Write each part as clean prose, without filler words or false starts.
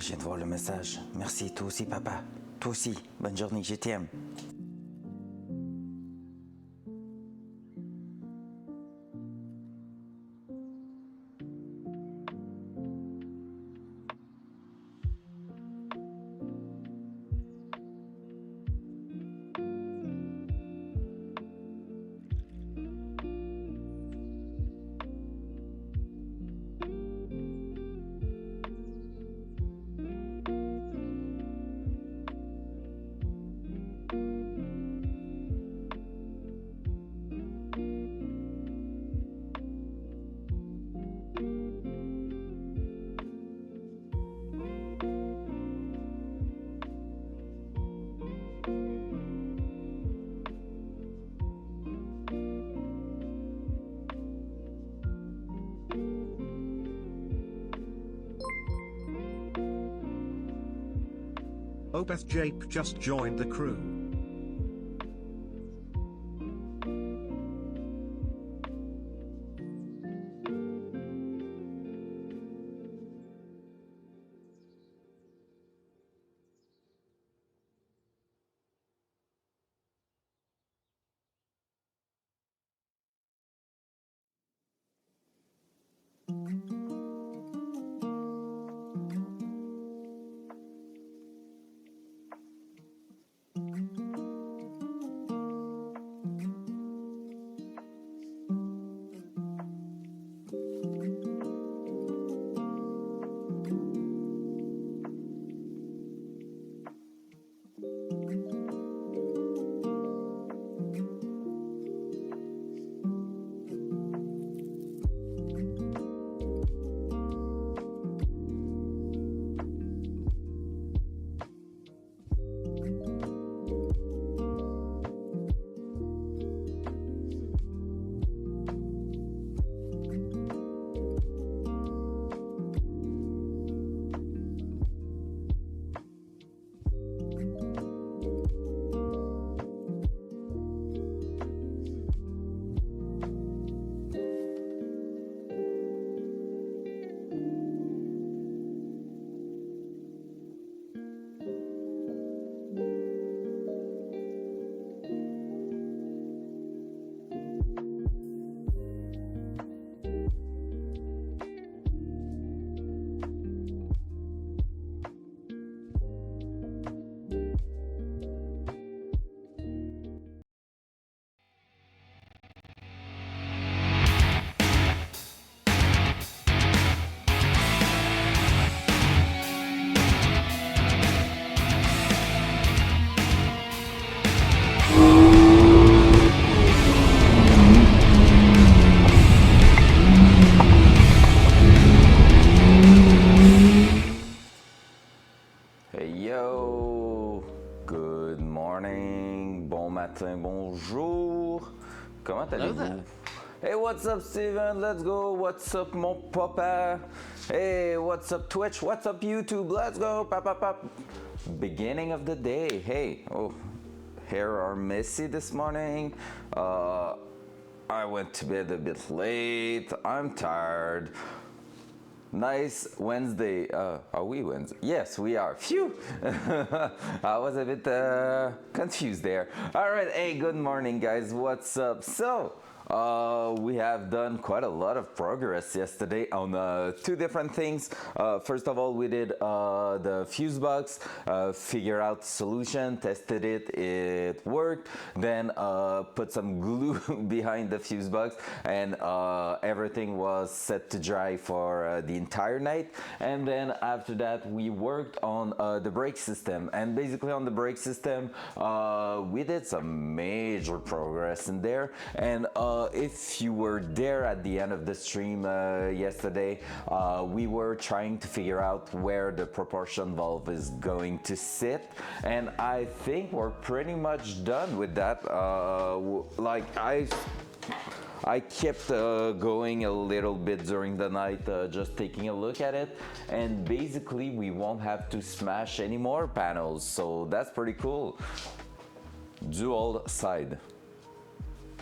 Je viens de voir le message. Merci, toi aussi, papa. Toi aussi. Bonne journée, je t'aime. Opeth Jape just joined the crew. Hey yo! Good morning, bon matin, bonjour. Comment allez-vous? Hey, what's up, Steven? Let's go. What's up, mon papa? Hey, what's up, Twitch? What's up, YouTube? Let's go. Pop, pop, pop. Beginning of the day. Hey, oh, hair are messy this morning. I went to bed a bit late. I'm tired. Nice Wednesday. Are we Wednesday? Yes, we are. Phew! I was a bit confused there. All right. Hey, good morning, guys. What's up? So, we have done quite a lot of progress yesterday on two different things. First of all, we did the fuse box, figure out solution, tested it, it worked. Then put some glue behind the fuse box, and everything was set to dry for the entire night. And then after that, we worked on the brake system. And basically on the brake system, we did some major progress in there. And if you were there at the end of the stream yesterday, we were trying to figure out where the proportion valve is going to sit, and I think we're pretty much done with that. Like I kept going a little bit during the night, just taking a look at it, and basically we won't have to smash any more panels, so that's pretty cool. Dual side.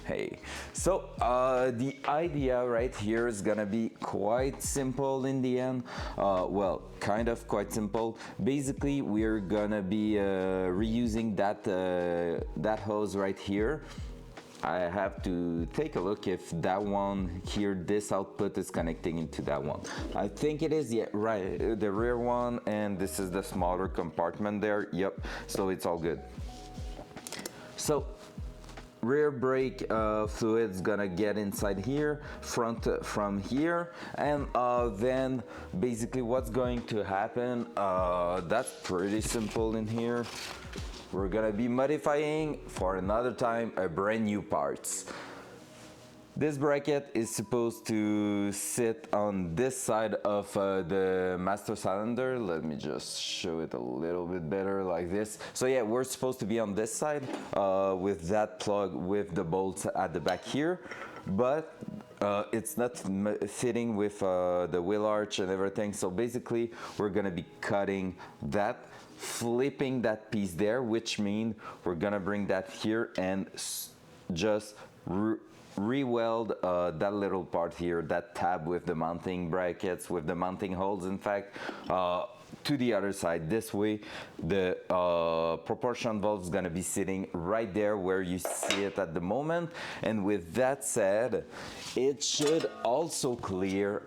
Hey, so the idea right here is gonna be quite simple in the end. Well, kind of quite simple. Basically, we're gonna be reusing that hose right here. I have to take a look if that one here, this output is connecting into that one. I think it is, yeah, right, the rear one, and this is the smaller compartment there. Yep, so it's all good. So rear brake fluid's gonna get inside here, front from here, and then basically what's going to happen, that's pretty simple in here. We're gonna be modifying for another time a brand new parts. This bracket is supposed to sit on this side of the master cylinder. Let me just show it a little bit better like this. So yeah, we're supposed to be on this side with that plug with the bolts at the back here, but it's not fitting with the wheel arch and everything. So basically we're gonna be cutting that, flipping that piece there, which means we're gonna bring that here and just re-weld that little part here, that tab with the mounting brackets, with the mounting holes in fact, to the other side. This way the proportion valve is going to be sitting right there where you see it at the moment. And with that said, it should also clear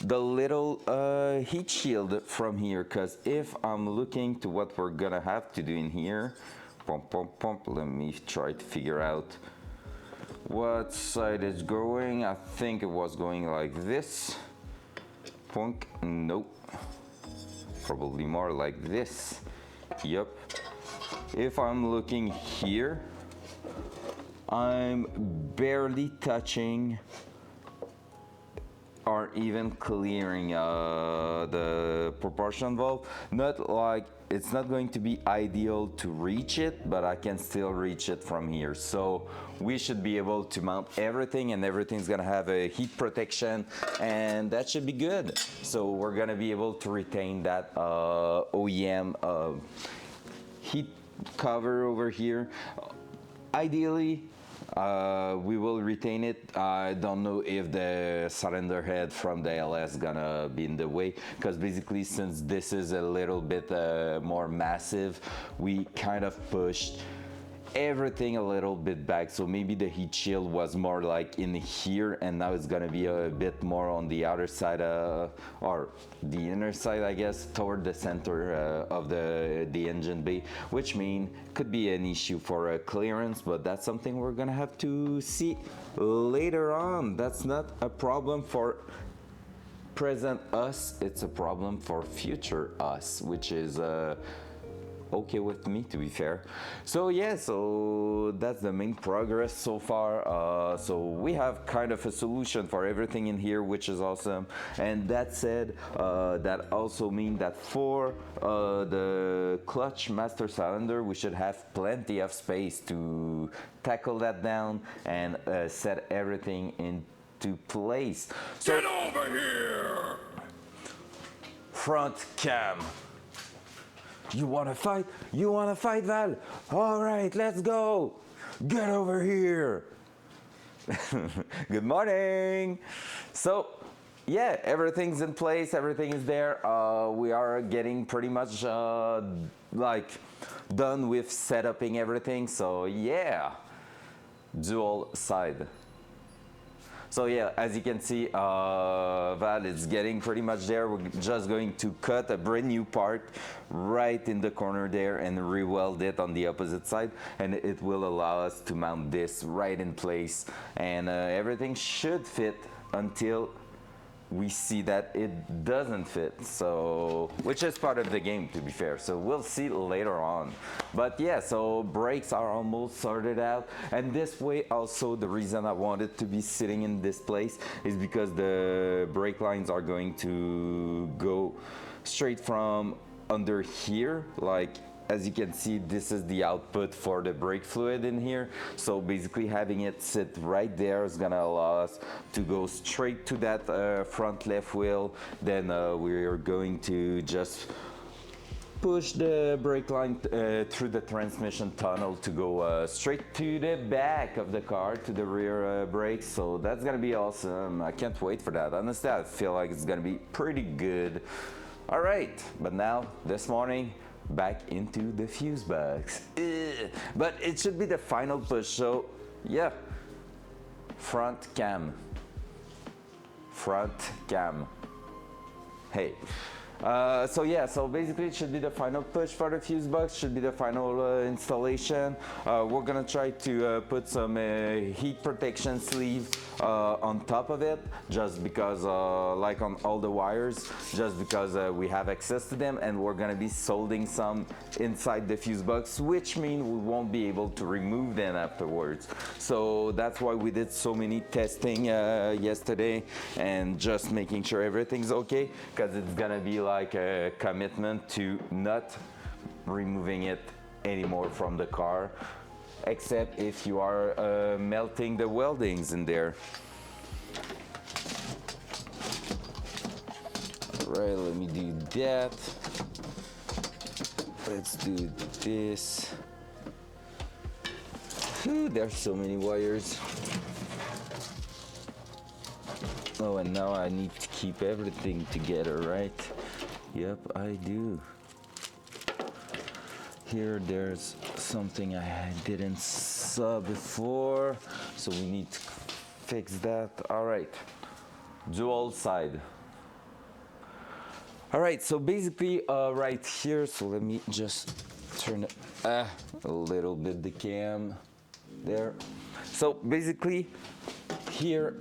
the little heat shield from here, because if I'm looking to what we're gonna have to do in here, let me try to figure out what side it's going. I think it was going like this. Nope, probably more like this. Yep. If I'm looking here, I'm barely touching or even clearing the proportion valve. Not like, it's not going to be ideal to reach it, but I can still reach it from here. So we should be able to mount everything, and everything's gonna have a heat protection, and that should be good. So we're gonna be able to retain that OEM heat cover over here. Ideally, we will retain it. I don't know if the cylinder head from the LS gonna be in the way, because basically since this is a little bit more massive, we kind of pushed everything a little bit back. So maybe the heat shield was more like in here, and now it's gonna be a bit more on the outer side or the inner side, I guess, toward the center of the engine bay, which means could be an issue for clearance, but that's something we're gonna have to see later on. That's not a problem for present us, it's a problem for future us, which is okay with me, to be fair. So yeah, so that's the main progress so far. So we have kind of a solution for everything in here, which is awesome. And that said, that also means that for the clutch master cylinder, we should have plenty of space to tackle that down and set everything into place. So, get over here! Front cam. You wanna fight? You wanna fight, Val? All right, let's go. Get over here. Good morning. So, yeah, everything's in place. Everything is there. We are getting pretty much like done with setuping everything. So yeah, dual side. So yeah, as you can see, Val is getting pretty much there. We're just going to cut a brand new part right in the corner there and re-weld it on the opposite side, and it will allow us to mount this right in place, and everything should fit until we see that it doesn't fit, so which is part of the game, to be fair. So we'll see later on. But yeah, so brakes are almost sorted out, and this way also the reason I wanted to be sitting in this place is because the brake lines are going to go straight from under here. Like, as you can see, this is the output for the brake fluid in here. So basically having it sit right there is gonna allow us to go straight to that front left wheel. Then we are going to just push the brake line through the transmission tunnel to go straight to the back of the car, to the rear brakes. So that's gonna be awesome. I can't wait for that. Honestly, I feel like it's gonna be pretty good. All right, but now this morning, back into the fuse box. Ugh. But it should be the final push. So yeah, front cam. Hey. So basically it should be the final push for the fuse box, should be the final installation. We're gonna try to put some heat protection sleeve on top of it, just because like on all the wires, just because we have access to them, and we're gonna be soldering some inside the fuse box, which means we won't be able to remove them afterwards. So that's why we did so many testing yesterday, and just making sure everything's okay, because it's gonna be like a commitment to not removing it anymore from the car, except if you are melting the weldings in there. All right, let me do that. Let's do this. Whew, there's so many wires. Oh, and now I need to keep everything together, right? Yep, I do. Here, there's something I didn't saw before, so we need to fix that. All right, dual side. All right, so basically right here, so let me just turn it a little bit the cam there. So basically here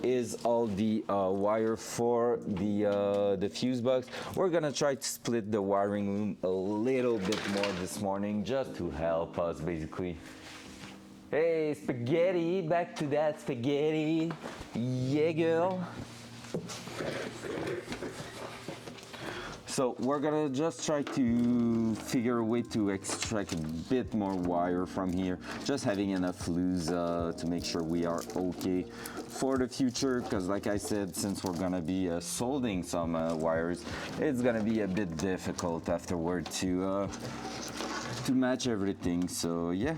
is all the wire for the fuse box. We're gonna try to split the wiring loom a little bit more this morning, just to help us basically. Hey, spaghetti, back to that spaghetti. Yeah, girl. So we're gonna just try to figure a way to extract a bit more wire from here, just having enough loose to make sure we are okay for the future, because like I said, since we're gonna be soldering some wires, it's gonna be a bit difficult afterward to match everything. So yeah.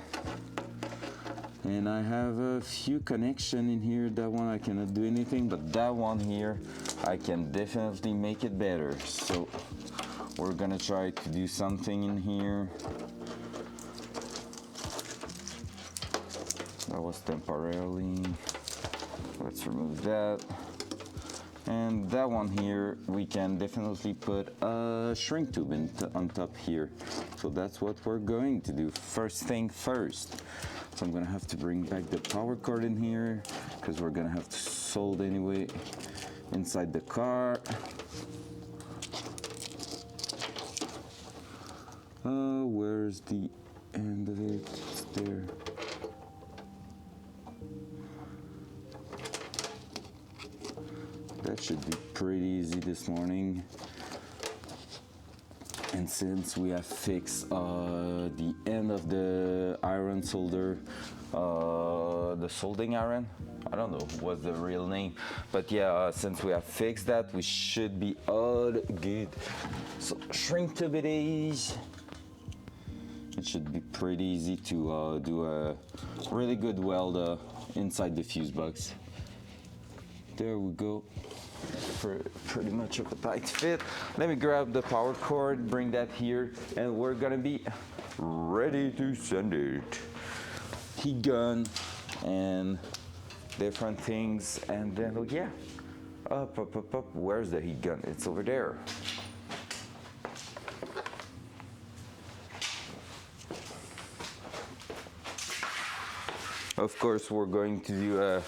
And I have a few connection in here. That one I cannot do anything, but that one here I can definitely make it better. So we're gonna try to do something in here. That was temporarily. Let's remove that. And that one here, we can definitely put a shrink tube on top here. So that's what we're going to do. First thing first. So I'm gonna have to bring back the power cord in here, because we're gonna have to solder anyway inside the car. Where's the end of it? It's there. That should be pretty easy this morning. And since we have fixed the end of the iron solder, the soldering iron, I don't know what's the real name, but yeah, since we have fixed that, we should be all good. So shrink tube it is. It should be pretty easy to do a really good weld inside the fuse box. There we go. Pretty much of a tight fit. Let me grab the power cord, bring that here, and we're gonna be ready to send it. Heat gun and different things, and then oh yeah, up. Where's the heat gun? It's over there. Of course, we're going to do a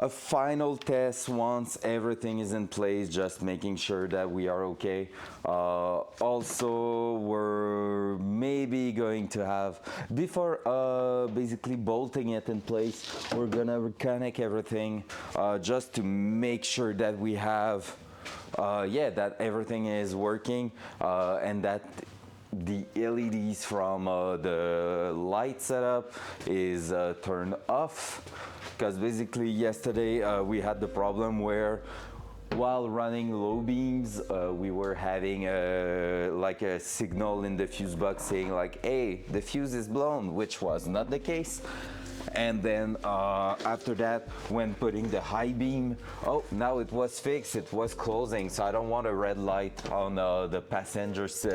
final test once everything is in place, just making sure that we are okay. Also, we're maybe going to have, before basically bolting it in place, we're gonna reconnect everything just to make sure that we have, that everything is working and that the LEDs from the light setup is turned off, because basically yesterday we had the problem where while running low beams, we were having like a signal in the fuse box saying like, hey, the fuse is blown, which was not the case. And then after that, when putting the high beam, oh, now it was fixed, it was closing, so I don't want a red light on the passenger's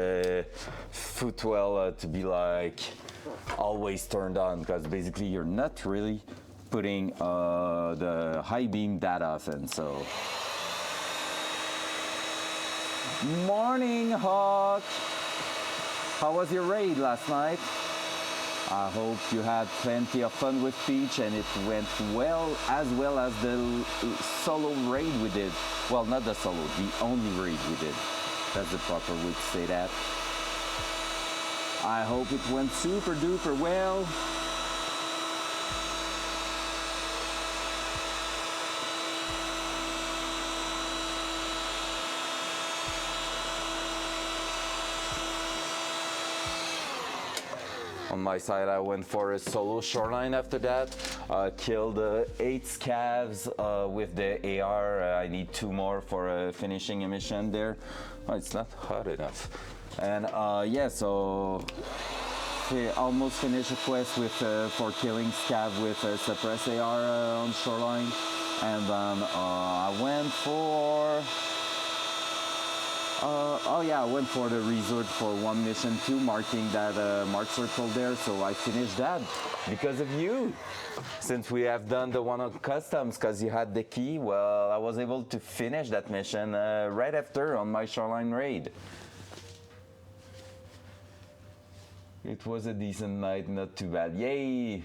footwell to be like always turned on, because basically you're not really putting the high beam that often. So morning, Hawk. How was your raid last night? I hope you had plenty of fun with Peach and it went well as the solo raid we did. Well, not the solo, the only raid we did. That's the proper way to say that. I hope it went super duper well. On my side, I went for a solo shoreline after that. Killed 8 scavs with the AR. I need 2 more for finishing a mission there. Oh, it's not hot enough. And yeah, so almost finished a quest with for killing scav with suppress AR on shoreline. And then I went for I went for the resort for one mission too, marking that mark circle there, so I finished that because of you. Since we have done the one on customs, because you had the key, well, I was able to finish that mission right after on my shoreline raid. It was a decent night, not too bad, yay!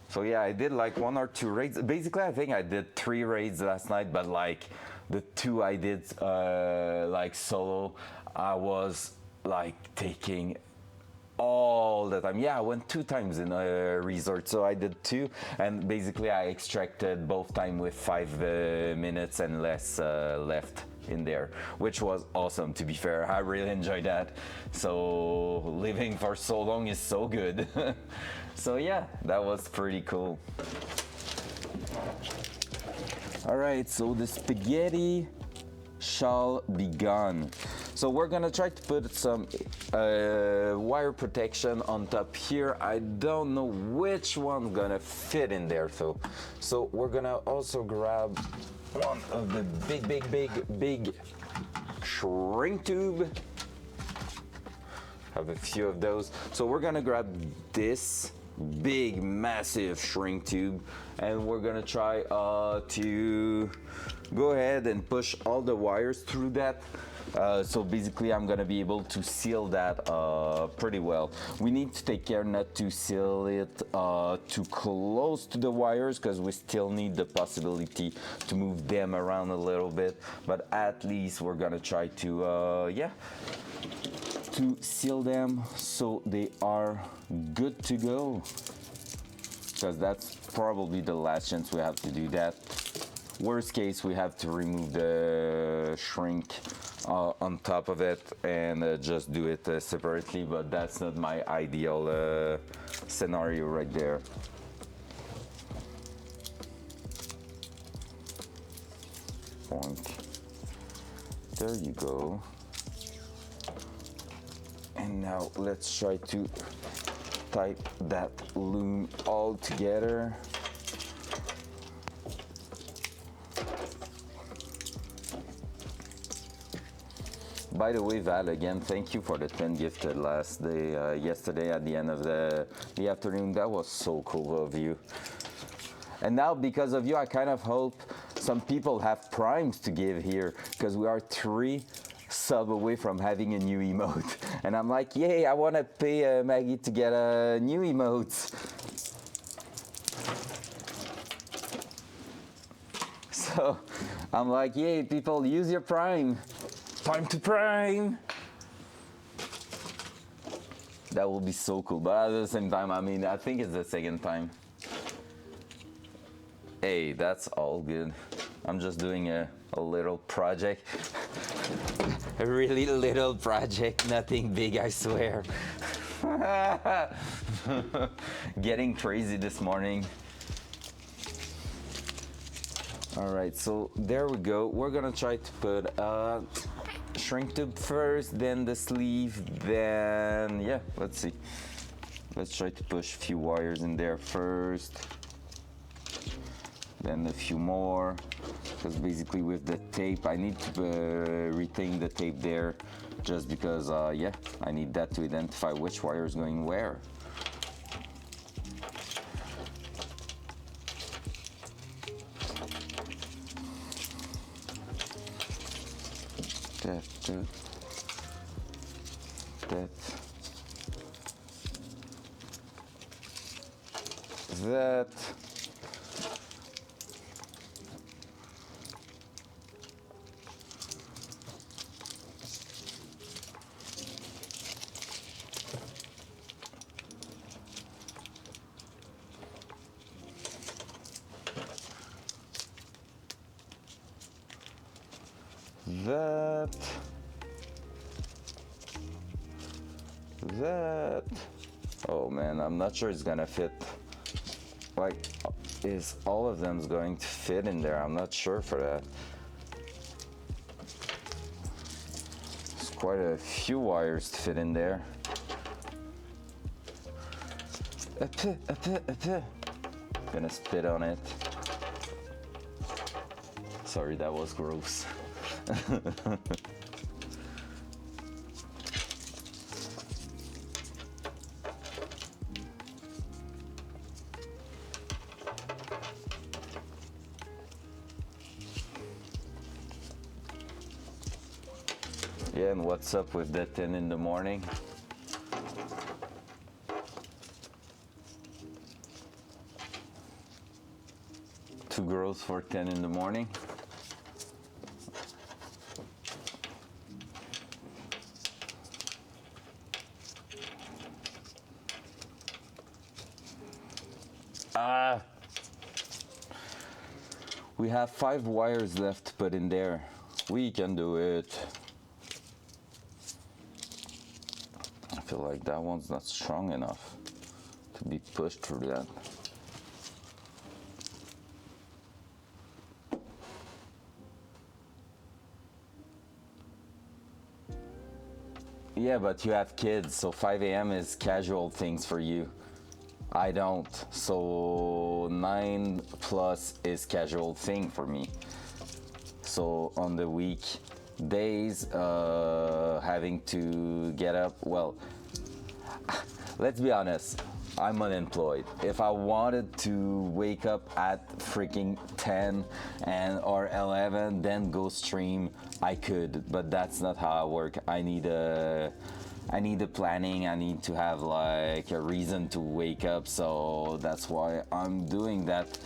So yeah, I did like 1 or 2 raids. Basically, I think I did 3 raids last night, but like the 2 I did like solo, I was like taking all the time. Yeah, I went 2 times in a resort, so I did 2, and basically I extracted both time with 5 minutes and less left in there, which was awesome. To be fair, I really enjoyed that. So living for so long is so good. So yeah, that was pretty cool. All right, so the spaghetti shall be gone. So we're gonna try to put some wire protection on top here. I don't know which one's gonna fit in there though. So we're gonna also grab one of the big shrink tube. Have a few of those. So we're gonna grab this big massive shrink tube and we're gonna try to go ahead and push all the wires through that. So basically I'm gonna be able to seal that pretty well. We need to take care not to seal it too close to the wires, because we still need the possibility to move them around a little bit, but at least we're gonna try to to seal them so they are good to go, because that's probably the last chance we have to do that. Worst case, we have to remove the shrink on top of it and just do it separately, but that's not my ideal scenario right there. Boink. There you go. And now let's try to tie that loom all together. By the way, Val, again, thank you for the 10 gifted last day, yesterday at the end of the afternoon. That was so cool of you. And now, because of you, I kind of hope some people have primes to give here, because we are 3 sub away from having a new emote. And I'm like, yay, I want to pay Maggie to get a new emote. So I'm like, yay, people, use your prime. Time to prime. That will be so cool, but at the same time, I mean, I think it's the second time. Hey, that's all good. I'm just doing a little project. A really little project, nothing big, I swear. Getting crazy this morning. All right, so there we go. We're gonna try to put shrink tube first, then the sleeve, then yeah, let's see. Let's try to push a few wires in there first, then a few more, because basically with the tape, I need to retain the tape there, just because yeah, I need that to identify which wire is going where. That. That. Oh man, I'm not sure it's gonna fit. Like, is all of them going to fit in there? I'm not sure for that. There's quite a few wires to fit in there. Gonna spit on it. Sorry, that was gross. Yeah, and what's up with that 10 in the morning? Two girls for 10 in the morning. We have 5 wires left to put in there. We can do it. I feel like that one's not strong enough to be pushed through that. Yeah, but you have kids, so 5 a.m. is casual things for you. I don't, so 9 plus is casual thing for me. So on the weekdays, having to get up, well, let's be honest, I'm unemployed. If I wanted to wake up at freaking 10 or 11, then go stream, I could, but that's not how I work. I need a planning. I need to have like a reason to wake up, so that's why I'm doing that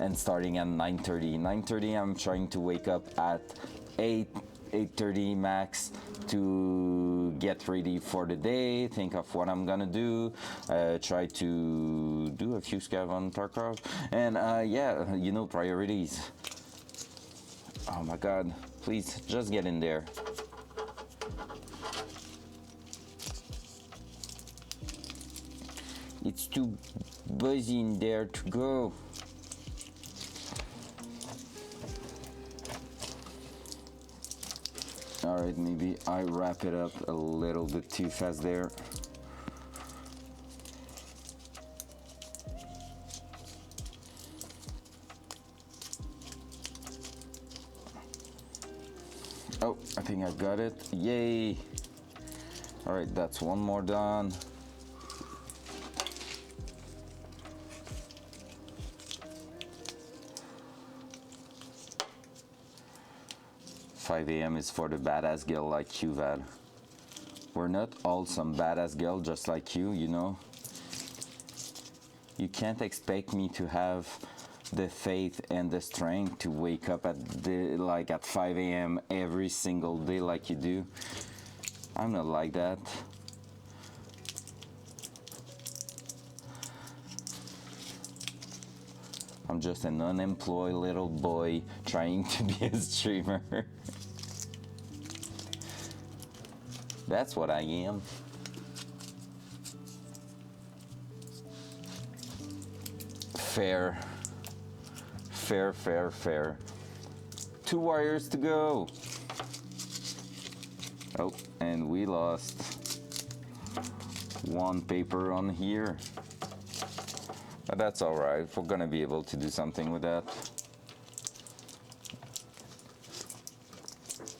and starting at 9:30. 9:30, I'm trying to wake up at 8:30 max to get ready for the day, think of what I'm gonna do, try to do a few scav on Tarkov, and yeah, you know, priorities. Oh my god, please just get in there. It's too busy in there to go. Alright, maybe I wrap it up a little bit too fast there. Oh, I think I got it. Yay! Alright, that's one more done. $5 a.m. is for the badass girl like you, Vad. We're not all some badass girl just like you know. You can't expect me to have the faith and the strength to wake up at 5 a.m. every single day like you do. I'm not like that. I'm just an unemployed little boy trying to be a streamer. That's what I am. Fair, fair, fair. 2 wires to go. Oh, and we lost 1 paper on here. But that's all right. We're gonna be able to do something with that.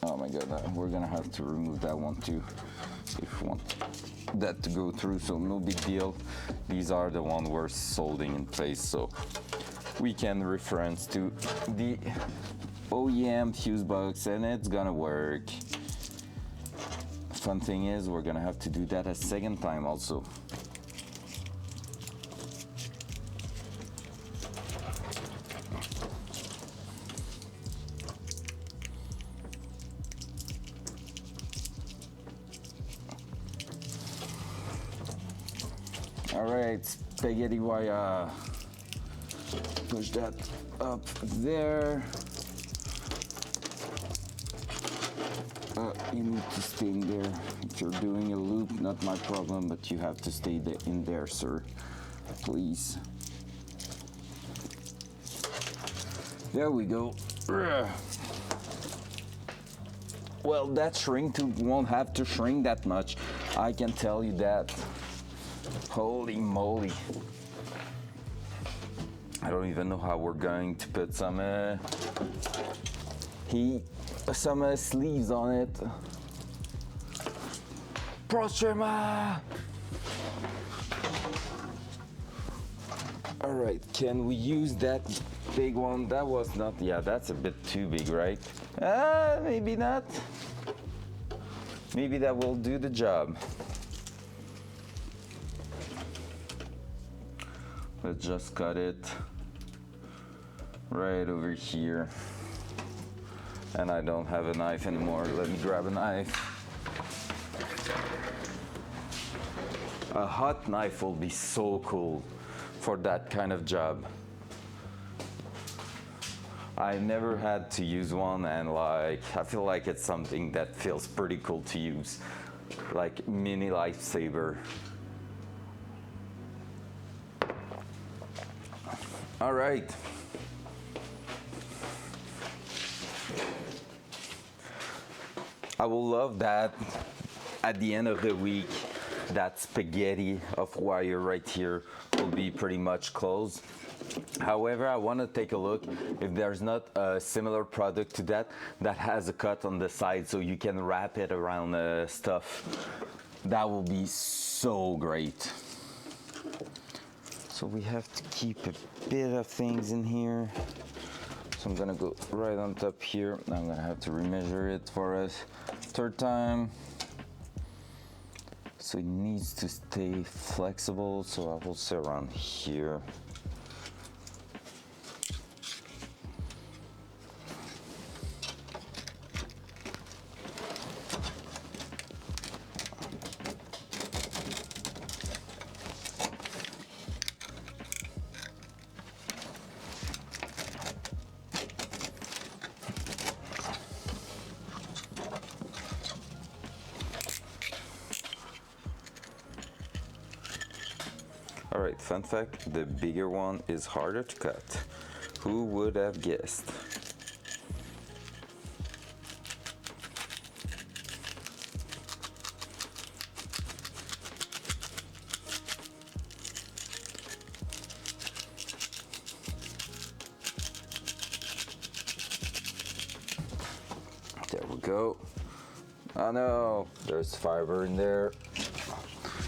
Oh my god, we're gonna have to remove that one too if we want that to go through, so no big deal. These are the one we're soldering in place, so we can reference to the OEM fuse box and it's gonna work. Fun thing is we're gonna have to do that a second time also. All right, spaghetti wire. Push that up there. You need to stay in there. If you're doing a loop, not my problem, but you have to stay in there, sir. Please. There we go. Well, that shrink tube won't have to shrink that much. I can tell you that. Holy moly. I don't even know how we're going to put some sleeves on it. Prostrema! All right, can we use that big one? That was not, yeah, that's a bit too big, right? Maybe not. Maybe that will do the job. Let's just cut it right over here. And I don't have a knife anymore. Let me grab a knife. A hot knife will be so cool for that kind of job. I never had to use one, and I feel like it's something that feels pretty cool to use. Like mini lifesaver. All right. I will love that at the end of the week, that spaghetti of wire right here will be pretty much closed. However, I want to take a look if there's not a similar product to that that has a cut on the side so you can wrap it around stuff. That will be so great. So we have to keep a bit of things in here. So I'm gonna go right on top here. I'm gonna have to remeasure it for us 3rd time. So it needs to stay flexible, so I will say around here. Alright, fun fact, the bigger one is harder to cut. Who would have guessed? There we go. Oh no, there's fiber in there.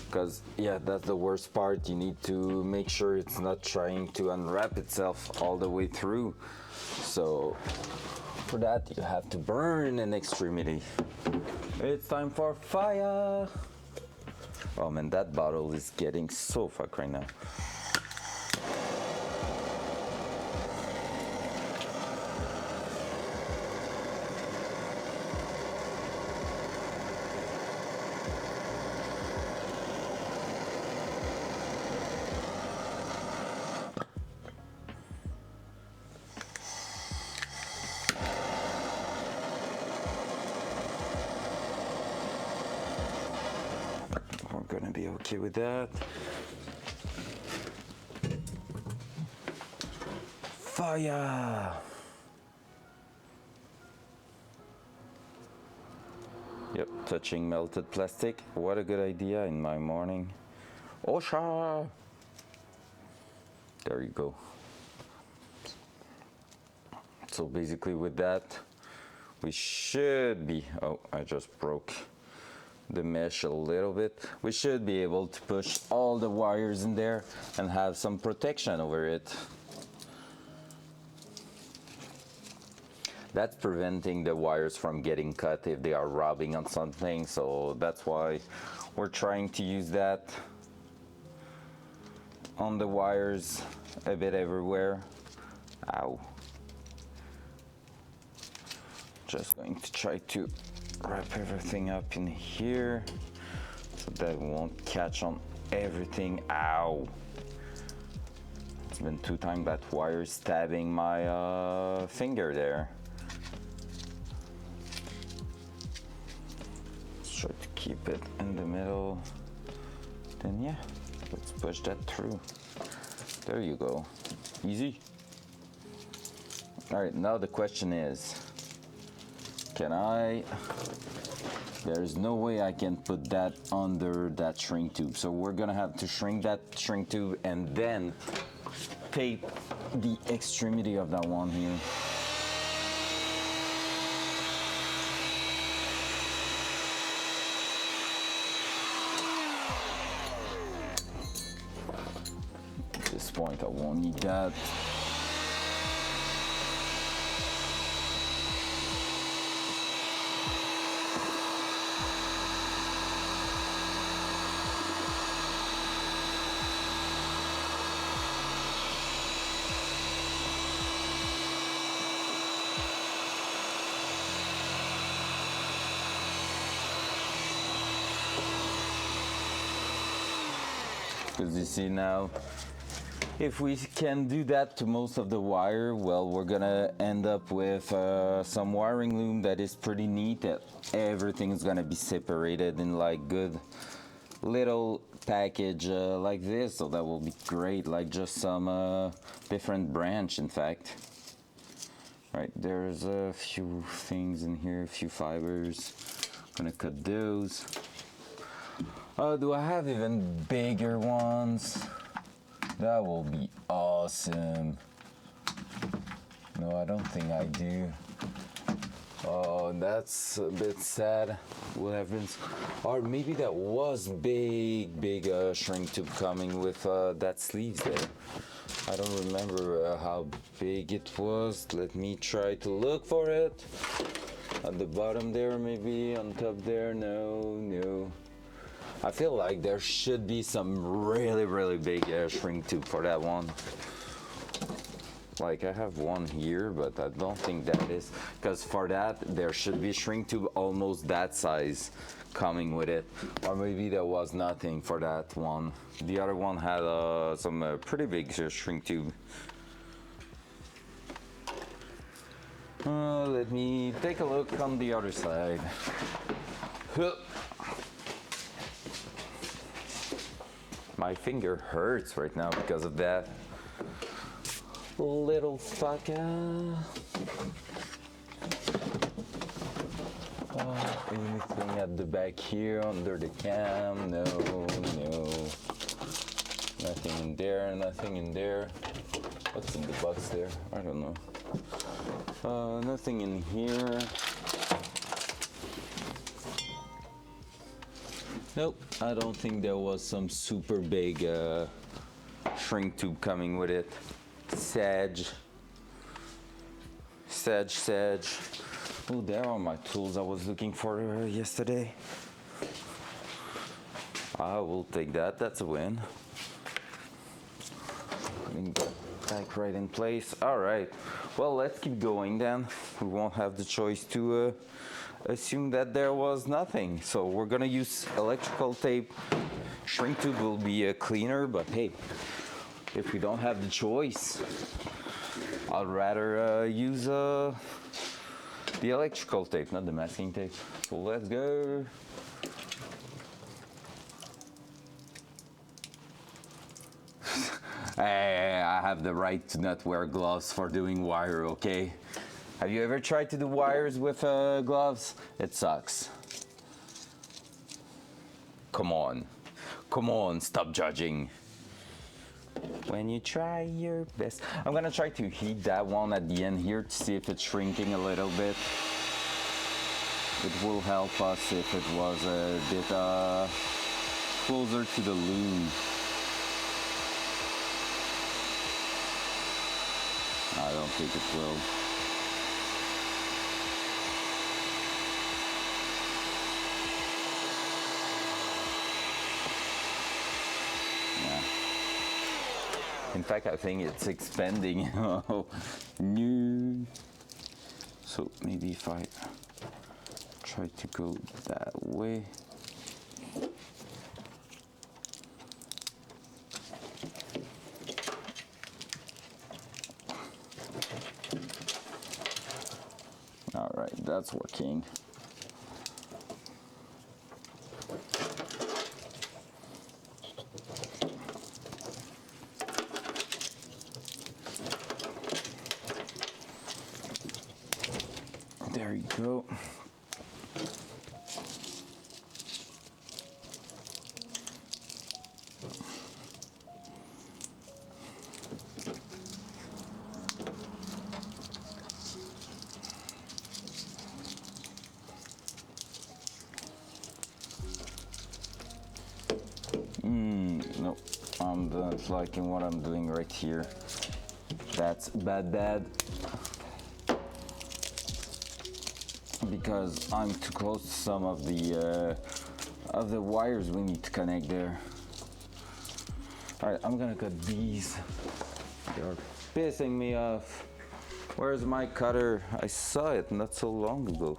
Because yeah, that's the worst part. You need to make sure it's not trying to unwrap itself all the way through. So for that you have to burn an extremity. It's time for fire. Oh man, that bottle is getting so fucked right now. We're gonna be okay with that. Fire! Yep, touching melted plastic. What a good idea in my morning. Osha! There you go. So basically with that, we should be, oh, I just broke the mesh a little bit. We should be able to push all the wires in there and have some protection over it. That's preventing the wires from getting cut if they are rubbing on something, so that's why we're trying to use that on the wires a bit everywhere. Ow. Just going to try to wrap everything up in here so that it won't catch on everything. Ow. It's been 2 times that wire stabbing my finger there. Try to keep it in the middle. Then yeah, let's push that through. There you go. Easy. All right, now the question is, there's no way I can put that under that shrink tube. So we're gonna have to shrink that shrink tube and then tape the extremity of that one here. At this point, I won't need that. Because you see now, if we can do that to most of the wire, well, we're gonna end up with some wiring loom that is pretty neat. That everything's gonna be separated in like good little package like this, so that will be great, like just some different branch, in fact. Right, there's a few things in here, a few fibers. I'm gonna cut those. Do I have even bigger ones? That will be awesome. No, I don't think I do. Oh, that's a bit sad. What happens? Or maybe that was big shrink tube coming with that sleeves there. I don't remember how big it was. Let me try to look for it. At the bottom there, maybe on top there. No. I feel like there should be some really big shrink tube for that one. Like I have one here, but I don't think that is, because for that there should be shrink tube almost that size coming with it. Or maybe there was nothing for that one. The other one had some pretty big shrink tube. Let me take a look on the other side. My finger hurts right now because of that. Little fucker. Anything at the back here under the cam? No. Nothing in there, nothing in there. What's in the box there? I don't know. Nothing in here. Nope, I don't think there was some super big shrink tube coming with it. Sage. Oh, there are my tools I was looking for yesterday. I will take that, that's a win. Back right in place. All right, well, let's keep going then. We won't have the choice to assume that there was nothing. So we're gonna use electrical tape. Shrink tube will be cleaner, but hey, if we don't have the choice, I'd rather use the electrical tape, not the masking tape. So let's go. Hey, I have the right to not wear gloves for doing wire, okay? Have you ever tried to do wires with gloves? It sucks. Come on, stop judging. When you try your best. I'm gonna try to heat that one at the end here to see if it's shrinking a little bit. It will help us if it was a bit closer to the loom. I don't think it will. In fact, I think it's expanding. New. So maybe if I try to go that way. All right, that's working. There you go. No, I'm not liking what I'm doing right here. That's bad. Because I'm too close to some of the wires we need to connect there. All right, I'm gonna cut these. They're pissing me off. Where's my cutter? I saw it not so long ago.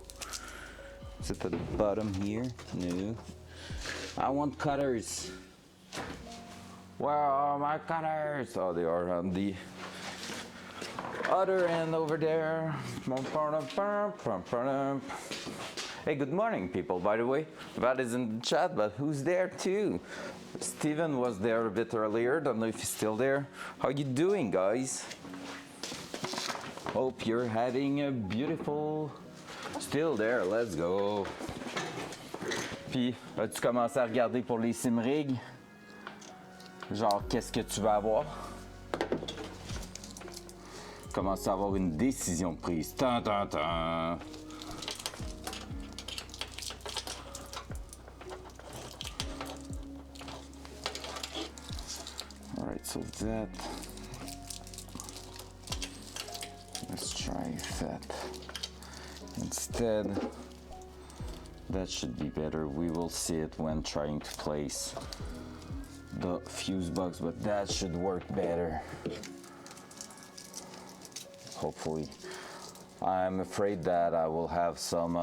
Is it at the bottom here? No. I want cutters. Where are my cutters? Oh, they are on the other end over there. Hey, good morning, people, by the way. That is in the chat, but who's there too? Steven was there a bit earlier. Don't know if he's still there. How you doing, guys? Hope you're having a beautiful... Still there, let's go. Puis, as-tu commencé à regarder pour les simrigs? Genre, qu'est-ce que tu vas avoir? Commence à avoir une décision prise. Tan, tan, tan. Alright, so that. Let's try that. Instead, that should be better. We will see it when trying to place the fuse box, but that should work better. Hopefully. I'm afraid that I will have some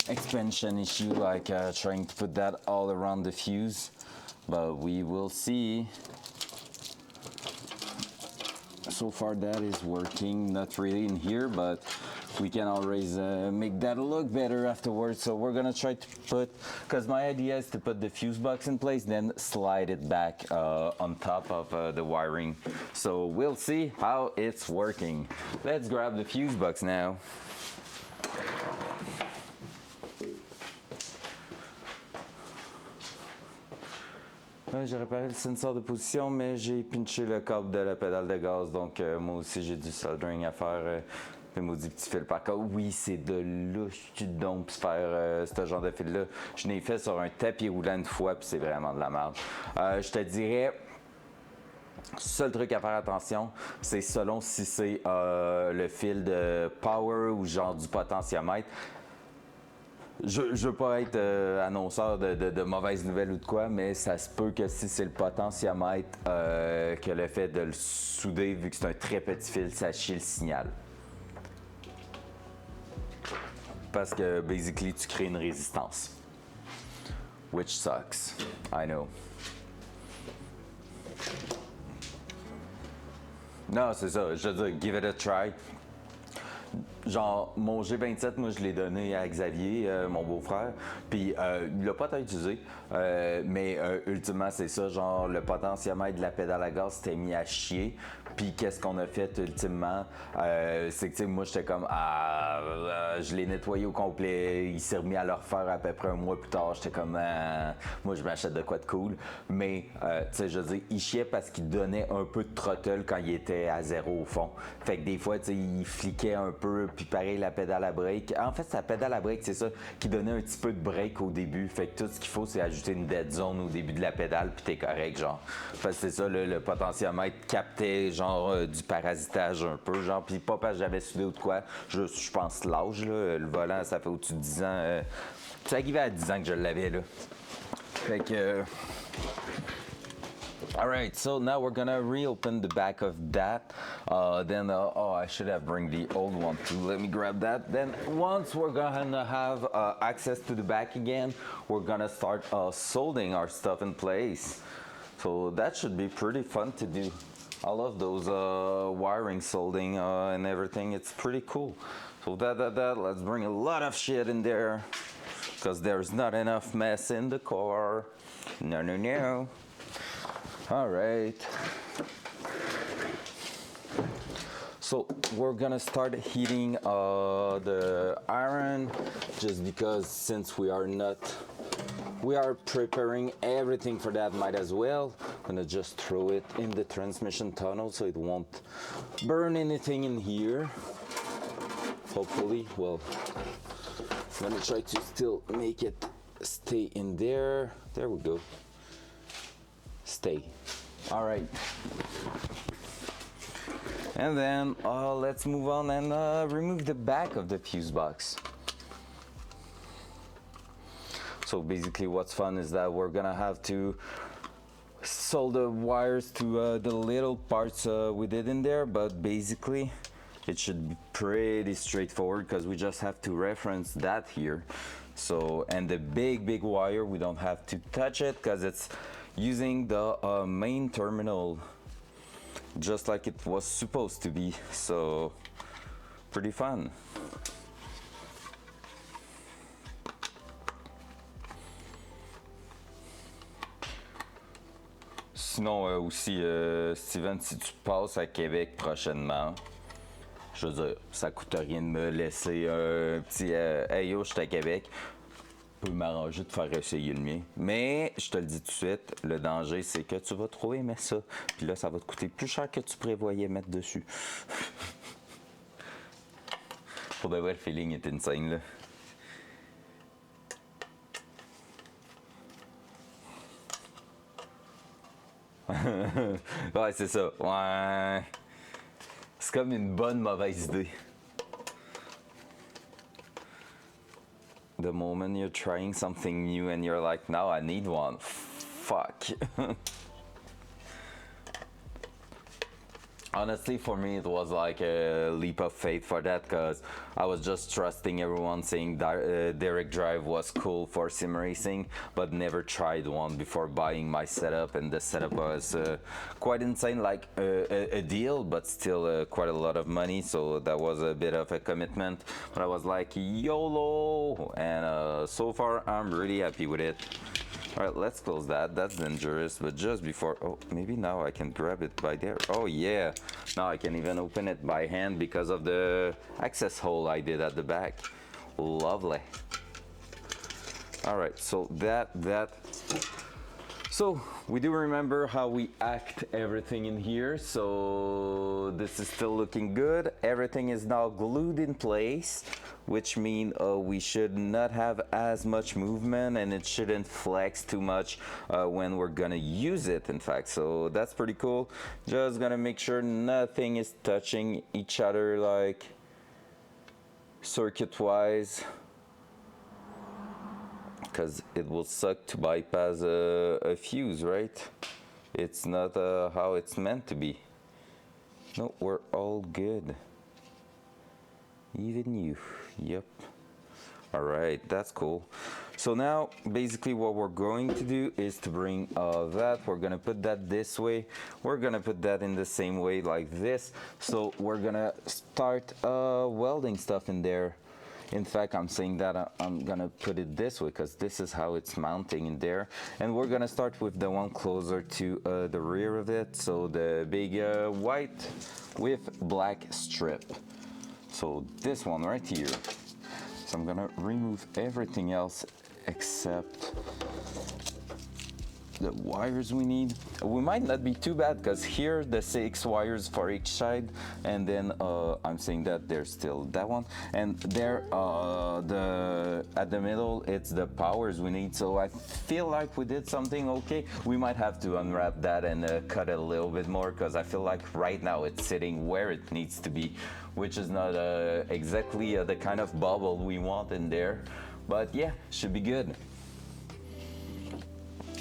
expansion issue, like trying to put that all around the fuse, but we will see. So far that is working, not really in here, but we can always make that look better afterwards. So we're gonna try to put, because my idea is to put the fuse box in place, then slide it back on top of the wiring. So we'll see how it's working. Let's grab the fuse box now. J'ai réparé le sensor de position, mais j'ai pinché le câble de la pédale de gaz, donc moi aussi j'ai du soldering à faire. Le maudit petit fil par cas. Oui, c'est de louche du don pour faire ce genre de fil-là. Je l'ai fait sur un tapis roulant une fois, puis c'est vraiment de la merde. Je te dirais, seul truc à faire attention, c'est selon si c'est le fil de power ou genre du potentiomètre. Je veux pas être annonceur de mauvaises nouvelles ou de quoi, mais ça se peut que si c'est le potentiomètre que le fait de le souder, vu que c'est un très petit fil, ça chie le signal. Parce que, basically, tu crées une résistance. Which sucks. I know. Non, c'est ça. Je veux dire, give it a try. genre, mon G27, moi, je l'ai donné à Xavier, mon beau-frère, puis il l'a pas tant utilisé, mais ultimement, c'est ça, genre, le potentiomètre de la pédale à gaz s'était mis à chier, puis qu'est-ce qu'on a fait ultimement, c'est que, tu sais, moi, j'étais comme, je l'ai nettoyé au complet, il s'est remis à le refaire à peu près un mois plus tard, j'étais comme, moi, je m'achète de quoi de cool, mais, tu sais, je veux dire, il chiait parce qu'il donnait un peu de throttle quand il était à zéro au fond, fait que des fois, tu sais, il fliquait un peu, puis pareil, la pédale à break. En fait, c'est la pédale à break, c'est ça, qui donnait un petit peu de break au début. Fait que tout ce qu'il faut, c'est ajouter une dead zone au début de la pédale, puis t'es correct, genre. Fait que c'est ça, le potentiomètre captait, genre, du parasitage un peu, genre, puis pas parce que j'avais soudé ou de quoi. Je pense l'âge, là. Le volant, ça fait au-dessus de 10 ans. Ça arrivait à 10 ans que je l'avais, là. Fait que. All right, so now we're gonna reopen the back of that. I should have bring the old one too. Let me grab that. Then once we're gonna have access to the back again, we're gonna start soldering our stuff in place. So that should be pretty fun to do. I love those wiring soldering and everything. It's pretty cool. So let's bring a lot of shit in there because there's not enough mess in the car. No. All right. So we're gonna start heating the iron just because since we are preparing everything for that, might as well. I'm gonna just throw it in the transmission tunnel so it won't burn anything in here. Hopefully, well, I'm gonna try to still make it stay in there. There we go. Stay. All right. And then let's move on and remove the back of the fuse box. So basically what's fun is that we're gonna have to solder the wires to the little parts we did in there, but basically it should be pretty straightforward because we just have to reference that here. So, and the big wire, we don't have to touch it because it's using the main terminal just like it was supposed to be, so pretty fun. Sinon aussi Steven, si tu passes à Québec prochainement, je veux dire, ça coûte rien de me laisser un petit hey yo, je suis à Québec. Peut m'arranger de faire essayer le mien. Mais je te le dis tout de suite, le danger c'est que tu vas trop aimer ça. Puis là, ça va te coûter plus cher que tu prévoyais mettre dessus. Pour de vrai, le feeling est insane là. Ouais, c'est ça. Ouais. C'est comme une bonne mauvaise idée. The moment you're trying something new and you're like, now I need one. Fuck. Honestly, for me, it was like a leap of faith for that because I was just trusting everyone saying direct drive was cool for sim racing, but never tried one before buying my setup, and the setup was quite insane, like a deal, but still quite a lot of money, so that was a bit of a commitment, but I was like, YOLO, and so far I'm really happy with it. All right, let's close that. That's dangerous, but just before, oh, maybe now I can grab it by there. Oh yeah, now I can even open it by hand because of the access hole I did at the back. Lovely. All right, so so we do remember how we act everything in here. So this is still looking good. Everything is now glued in place, which means we should not have as much movement and it shouldn't flex too much when we're gonna use it, in fact. So that's pretty cool. Just gonna make sure nothing is touching each other, like circuit wise, because it will suck to bypass a fuse, right? It's not how it's meant to be. No, we're all good. Even you. Yep. All right, that's cool. So now basically what we're going to do is to bring that, we're gonna put that this way, we're gonna put that in the same way like this. So we're gonna start welding stuff in there. In fact, I'm saying that I'm gonna put it this way because this is how it's mounting in there. And we're gonna start with the one closer to the rear of it. So the big white with black strip. So this one right here. So I'm gonna remove everything else except the wires we need. We might not be too bad because here the 6 wires for each side, and then I'm saying that there's still that one, and there at the middle it's the powers we need. So I feel like we did something okay. We might have to unwrap that and cut it a little bit more because I feel like right now it's sitting where it needs to be, which is not exactly the kind of bubble we want in there, but yeah, should be good.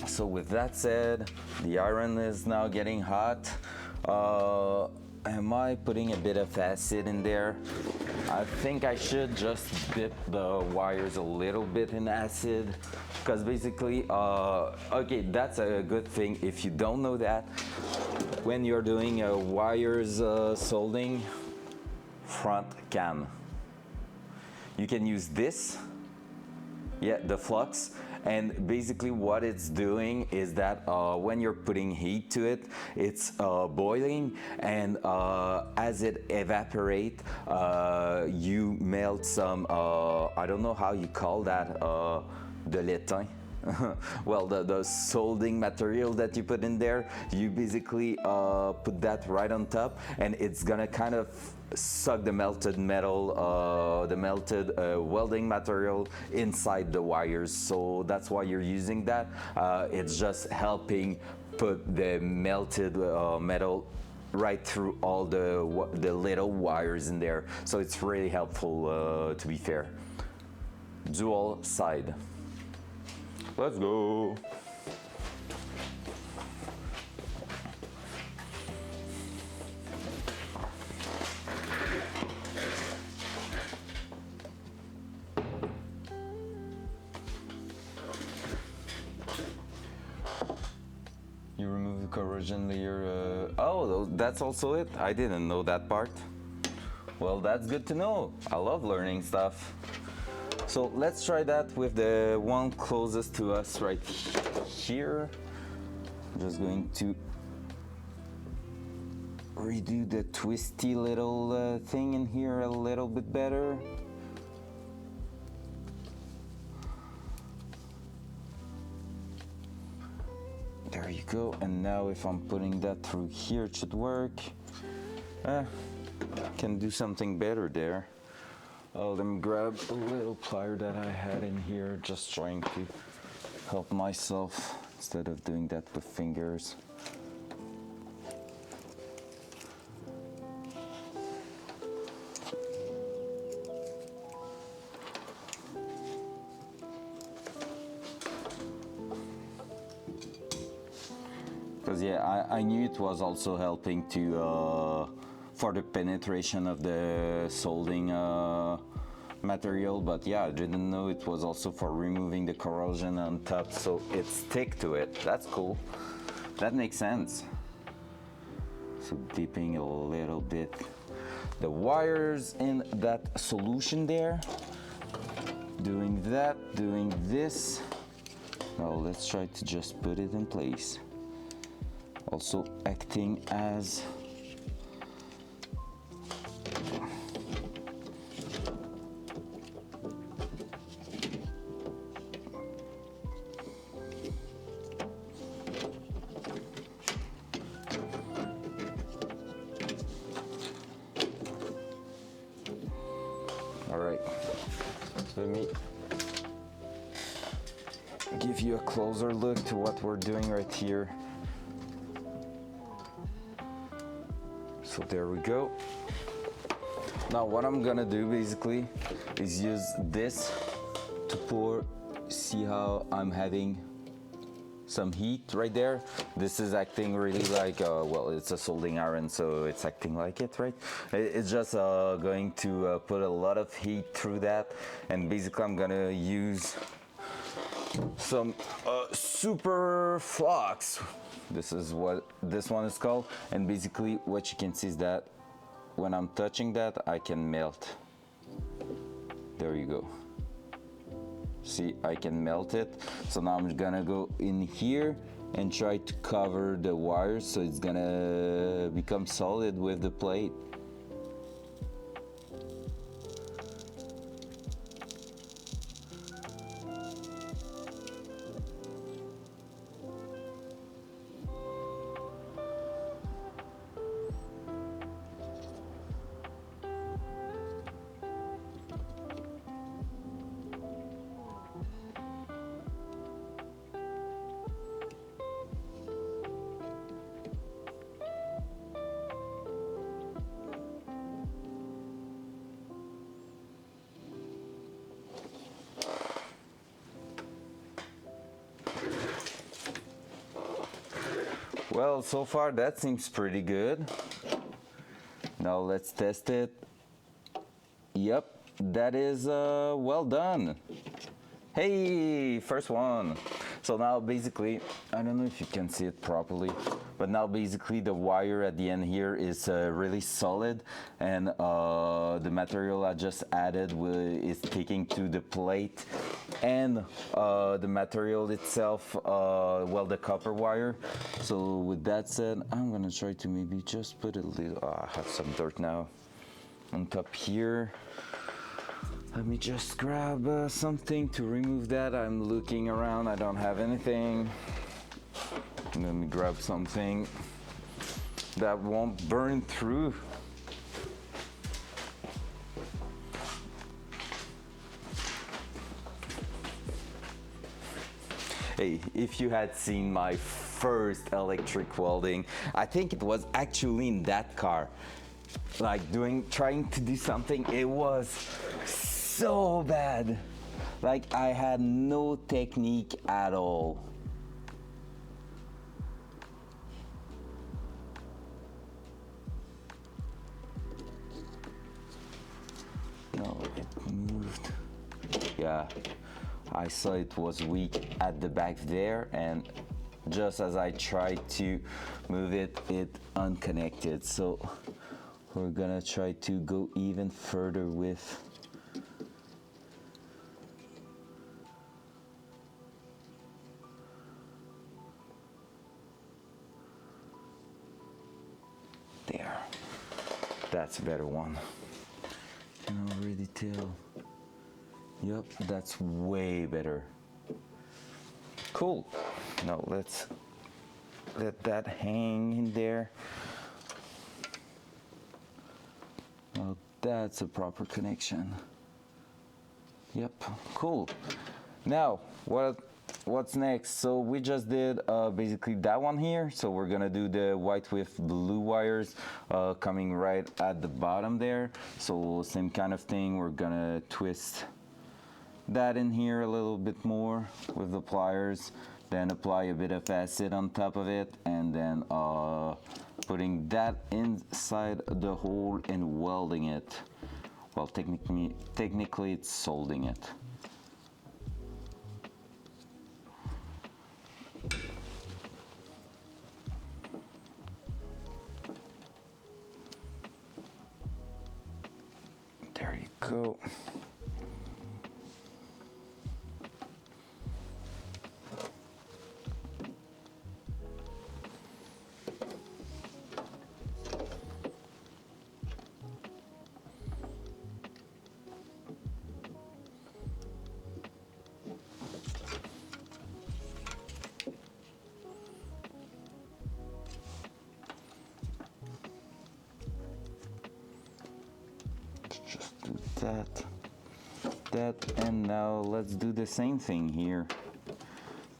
So with that said, the iron is now getting hot. Am I putting a bit of acid in there? I think I should just dip the wires a little bit in acid, because basically, okay, that's a good thing. If you don't know that, when you're doing wires soldering, front cam, you can use this, yeah, the flux. And basically what it's doing is that when you're putting heat to it, it's boiling, and as it evaporates, you melt some, I don't know how you call that, de l'étain. Well, the soldering material that you put in there, you basically put that right on top, and it's gonna kind of suck the melted metal, the melted welding material inside the wires. So that's why you're using that. It's just helping put the melted metal right through all the little wires in there. So it's really helpful, to be fair. Dual side. Let's go. You remove the corrosion layer. Oh, that's also it? I didn't know that part. Well, that's good to know. I love learning stuff. So let's try that with the one closest to us right here. I'm just going to redo the twisty little thing in here a little bit better. There you go. And now if I'm putting that through here, it should work. Can do something better there. Oh, let me grab a little plier that I had in here, just trying to help myself instead of doing that with fingers. Because yeah, I knew it was also helping to for the penetration of the soldering material, but yeah, I didn't know it was also for removing the corrosion on top, so it stick to it. That's cool. That makes sense. So dipping a little bit the wires in that solution there. Doing that, doing this. Now let's try to just put it in place. Also acting as Alright, let me give you a closer look to what we're doing right here. So there we go. Now what I'm gonna do basically is use this to pour. See how I'm having some heat right there? This is acting really like, well, it's a soldering iron, so it's acting like it, right? It's just going to put a lot of heat through that, and basically I'm gonna use some super flux. This is what this one is called, and basically what you can see is that when I'm touching that, I can melt. There you go. See, I can melt it. So now I'm gonna go in here and try to cover the wires so it's gonna become solid with the plate. Well, so far that seems pretty good. Now let's test it. Yep, that is well done. Hey, first one. So now basically, I don't know if you can see it properly, but now basically the wire at the end here is really solid, and the material I just added is sticking to the plate, and the material itself, well, the copper wire. So with that said, I'm gonna try to maybe just put a little, I have some dirt now on top here. Let me just grab something to remove that. I'm looking around, I don't have anything. Let me grab something that won't burn through. Hey, if you had seen my first electric welding, I think it was actually in that car. Like trying to do something, it was so bad. Like I had no technique at all. No, it moved. Yeah, I saw it was weak at the back there, and just as I tried to move it, it unconnected. So we're gonna try to go even further with. There, that's a better one. Can already tell. Yep, that's way better. Cool. Now let's let that hang in there. Well, that's a proper connection. Yep, cool. Now, what's next? So we just did basically that one here. So we're gonna do the white with blue wires coming right at the bottom there. So same kind of thing, we're gonna twist that in here a little bit more with the pliers, then apply a bit of acid on top of it, and then putting that inside the hole and welding it. Well, technically it's soldering it. There you go. Just do that, and now let's do the same thing here.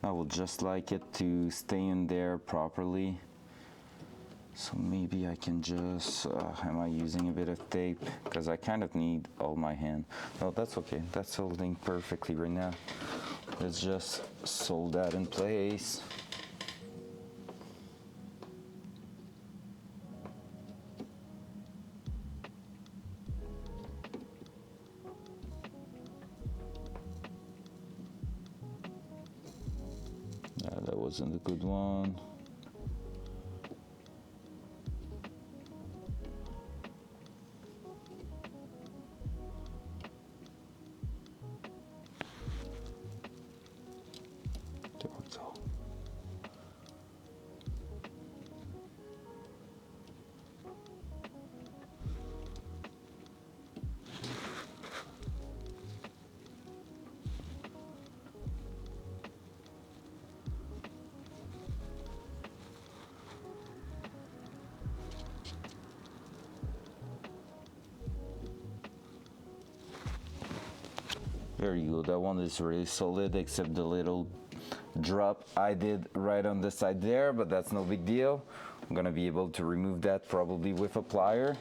I would just like it to stay in there properly. So maybe I can just, am I using a bit of tape? Because I kind of need all my hand. No, that's okay, that's holding perfectly right now. Let's just solder that in place. wasn't a good one. There we go. There you go, that one is really solid except the little drop I did right on the side there, but that's no big deal. I'm gonna be able to remove that probably with a plier.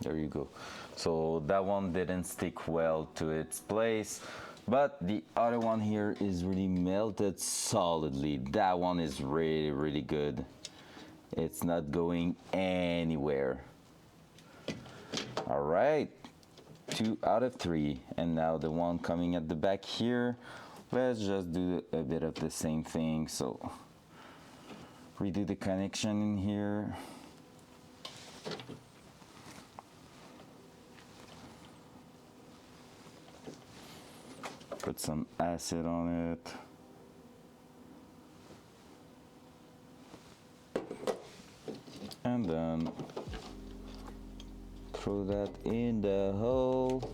There you go. So that one didn't stick well to its place, but the other one here is really melted solidly. That one is really, really good. It's not going anywhere. All right, 2 out of 3. And now the one coming at the back here, let's just do a bit of the same thing. So redo the connection in here. Put some acid on it. And then throw that in the hole.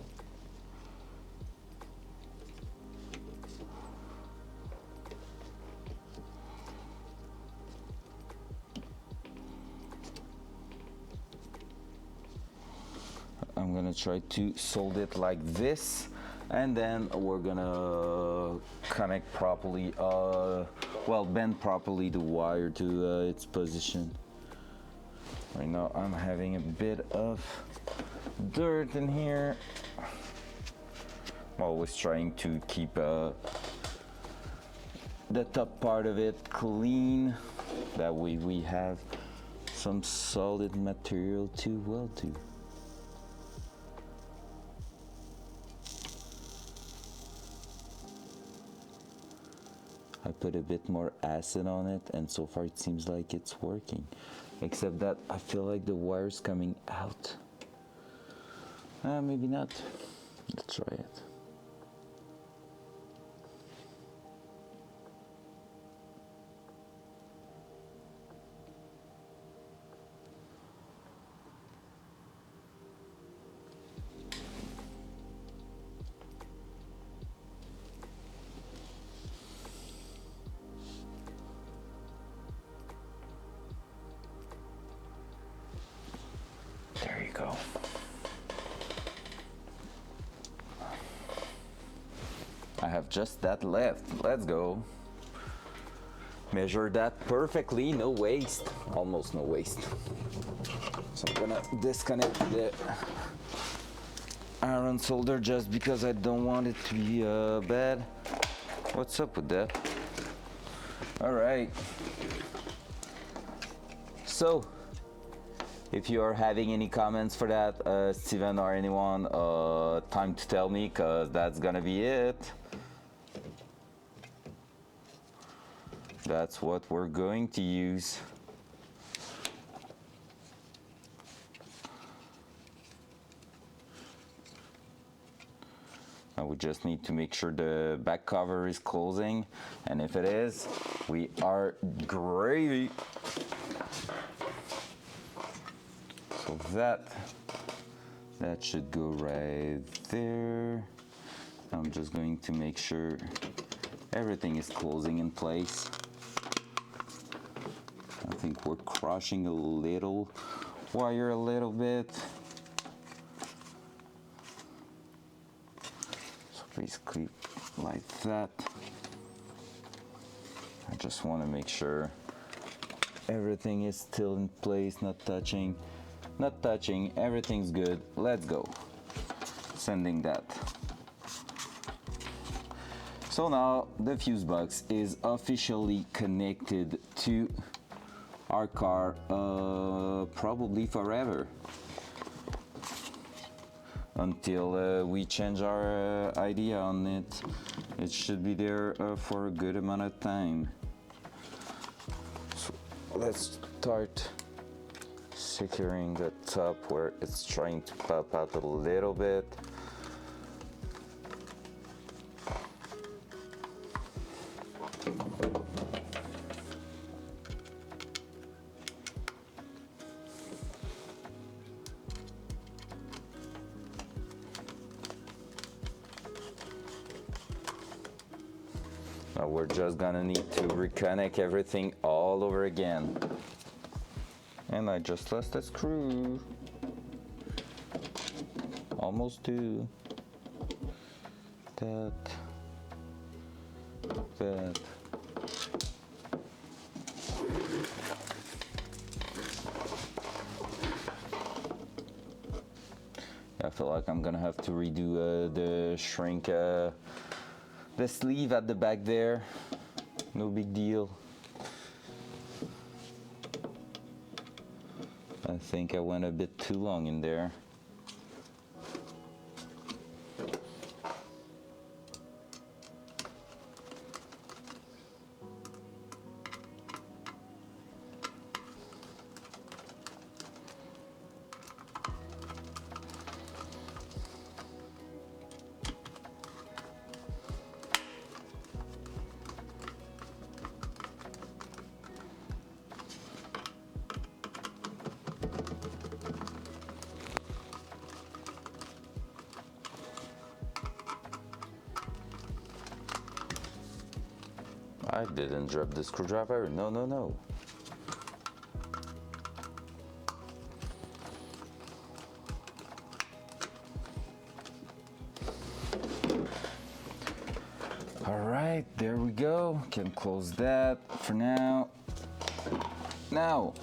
I'm gonna try to solder it like this, and then we're gonna connect properly, bend properly the wire to its position. Right now I'm having a bit of dirt in here. I'm always trying to keep the top part of it clean. That way we have some solid material to weld to. I put a bit more acid on it, and so far it seems like it's working. Except that I feel like the wire's coming out. Maybe not. Let's try it. There you go. I have just that left. Let's go. Measure that perfectly, no waste. Almost no waste. So I'm gonna disconnect the iron solder just because I don't want it to be bad. What's up with that? All right. So, if you are having any comments for that, Steven or anyone, time to tell me, because that's gonna be it. That's what we're going to use. Now we just need to make sure the back cover is closing, and if it is, we are gravy. So that should go right there. I'm just going to make sure everything is closing in place. I think we're crushing a little wire a little bit. So basically like that. I just want to make sure everything is still in place, not touching, everything's good. Let's go. Sending that. So now the fuse box is officially connected to our car, probably forever. until we change our idea on it. It should be there for a good amount of time. So let's start securing the top where it's trying to pop out a little bit. Now we're just gonna need to reconnect everything all over again. And I just lost a screw. Almost do. That. I feel like I'm gonna have to redo the shrink, the sleeve at the back there. No big deal. I think I went a bit too long in there. I didn't drop the screwdriver. No, no, no. All right, there we go. Can close that for now. Now,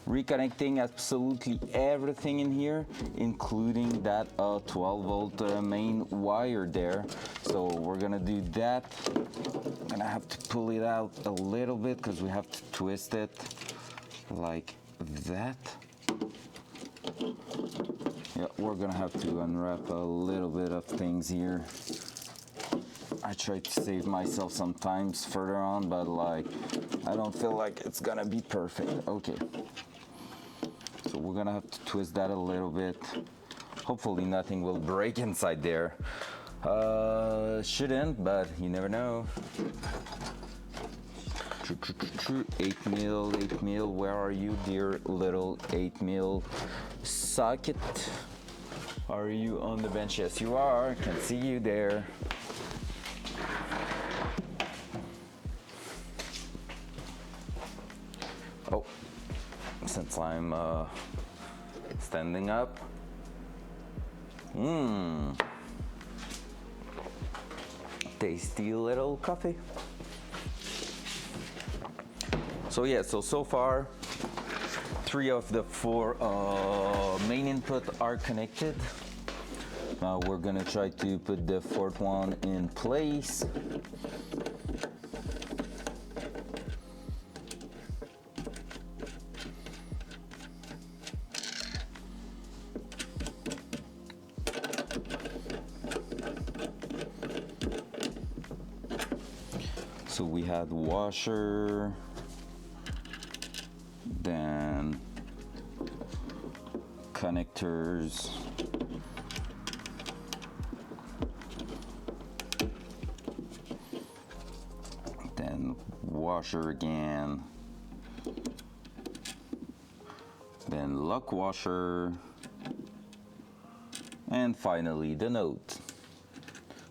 reconnecting absolutely everything in here, including that 12-volt main wire there. So we're gonna do that. I'm gonna have to pull it out a little bit because we have to twist it like that. Yeah, we're gonna have to unwrap a little bit of things here. I try to save myself sometimes further on, but like I don't feel like it's gonna be perfect. Okay. So we're gonna have to twist that a little bit. Hopefully nothing will break inside there. Shouldn't, but you never know. 8 mil, where are you, dear little 8 mil socket? Are you on the bench? Yes, you are. Can see you there. Oh, since I'm standing up. Tasty little coffee. So yeah, so far 3 of the 4 main input are connected. Now we're gonna try to put the 4th one in place. So we had washer, then connectors, then washer again, then lock washer, and finally the note,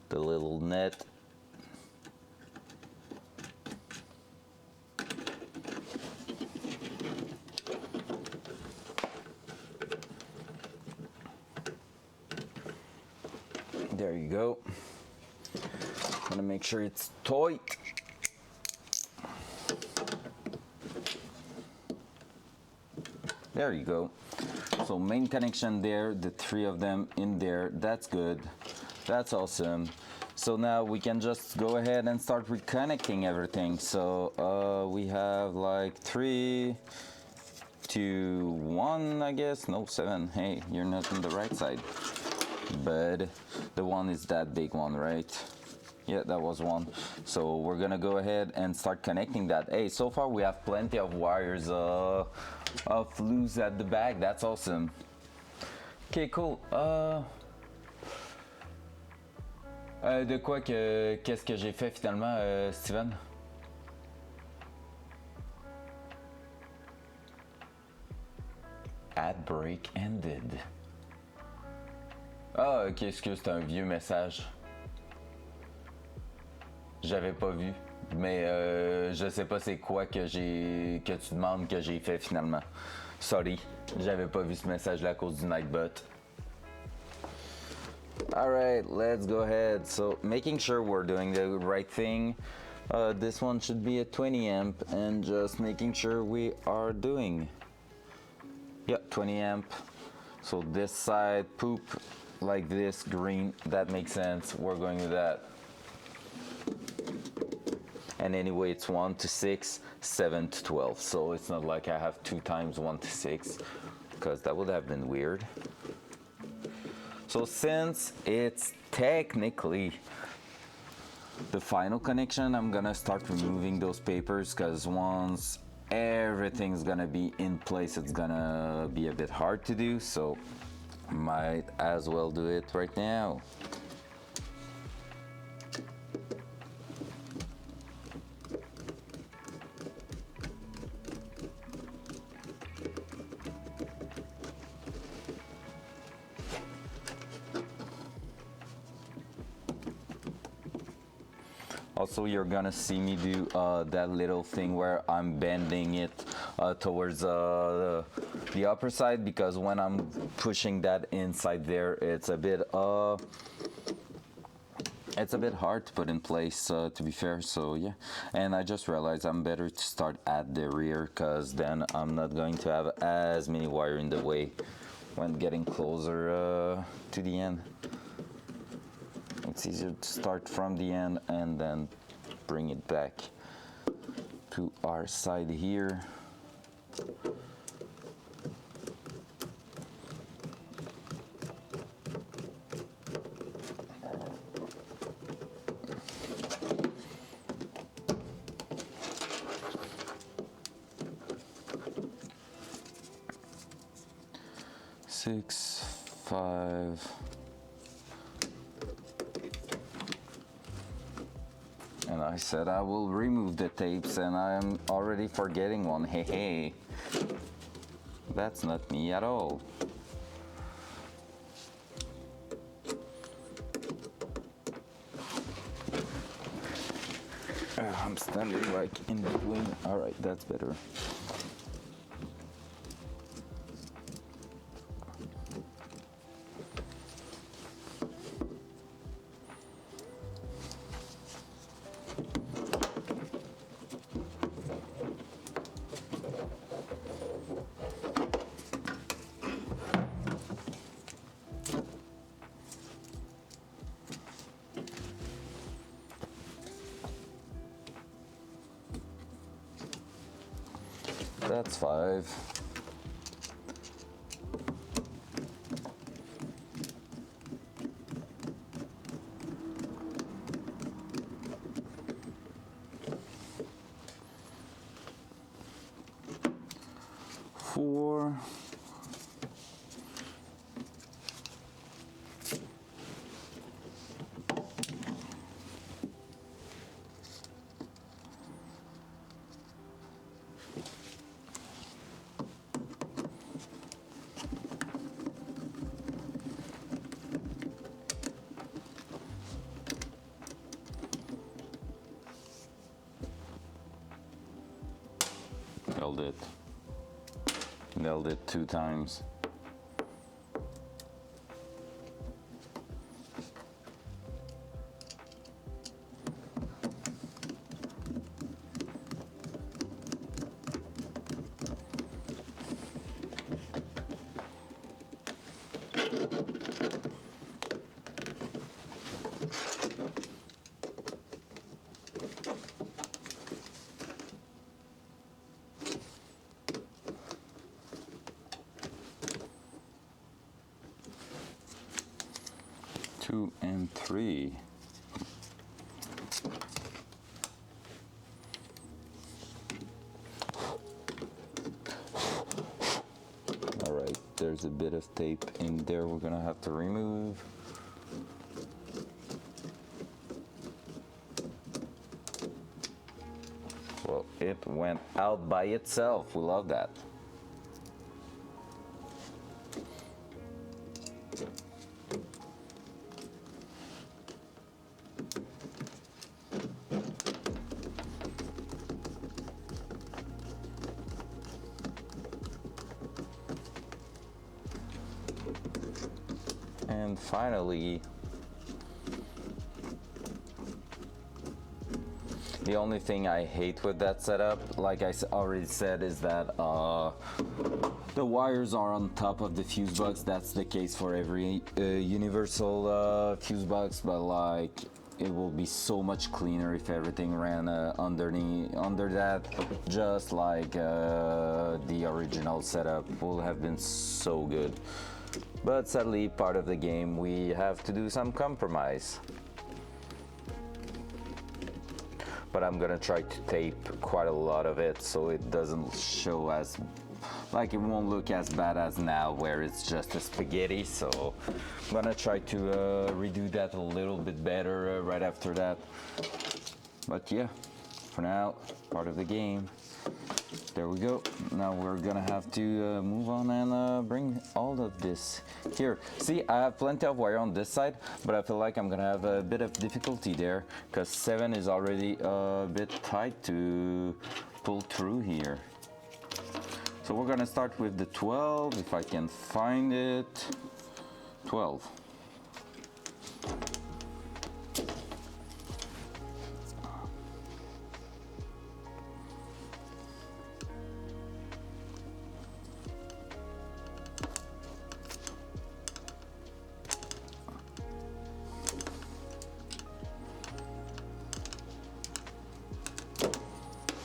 the little net. There you go. I'm gonna make sure it's tight. There you go. So main connection there, the 3 of them in there. That's good. That's awesome. So now we can just go ahead and start reconnecting everything. So we have like 3, to 1, I guess. No, 7. Hey, you're not on the right side. But the one is that big one, right? Yeah, that was 1. So we're gonna go ahead and start connecting that. Hey, so far we have plenty of wires of loose at the back. That's awesome. Okay, cool. De quoi que qu'est-ce que j'ai fait finalement, Steven? Ad break ended. Ah, ok, excuse, c'est un vieux message. J'avais pas vu, mais je sais pas c'est quoi que tu demandes que j'ai fait finalement. Sorry, j'avais pas vu ce message-là à cause du Nightbot. Alright, let's go ahead. So, making sure we're doing the right thing. This one should be a 20 amp, and just making sure we are doing. Yep, 20 amp. So this side, poop, like this, green, that makes sense. We're going with that. And anyway, it's 1 to 6, 7 to 12. So it's not like I have 2 times 1 to 6, because that would have been weird. So since it's technically the final connection, I'm gonna start removing those papers, because once everything's gonna be in place, it's gonna be a bit hard to do. So might as well do it right now. Also, you're gonna see me do that little thing where I'm bending it towards the upper side, because when I'm pushing that inside there, it's a bit hard to put in place, to be fair. So yeah, and I just realized I'm better to start at the rear, because then I'm not going to have as many wire in the way when getting closer to the end. It's easier to start from the end and then bring it back to our side here. Six, 5. And I said I will remove the tapes, and I'm already forgetting one. Hey, hey. That's not me at all. I'm standing like in between. All right, that's better. That's 5. Four. Nailed it. Nailed it 2 times. 2 and 3. All right, there's a bit of tape in there we're gonna have to remove. Well, it went out by itself. We love that. And finally, the only thing I hate with that setup, like I already said, is that the wires are on top of the fuse box. That's the case for every universal fuse box, but like it will be so much cleaner if everything ran under that, just like the original setup will have been so good. But sadly, part of the game, we have to do some compromise. But I'm gonna try to tape quite a lot of it so it doesn't show as, like it won't look as bad as now where it's just a spaghetti. So I'm gonna try to redo that a little bit better right after that. But yeah, for now, part of the game. There we go. Now we're gonna have to move on and bring all of this here. See, I have plenty of wire on this side, but I feel like I'm gonna have a bit of difficulty there because 7 is already a bit tight to pull through here. So we're gonna start with the 12, if I can find it. 12.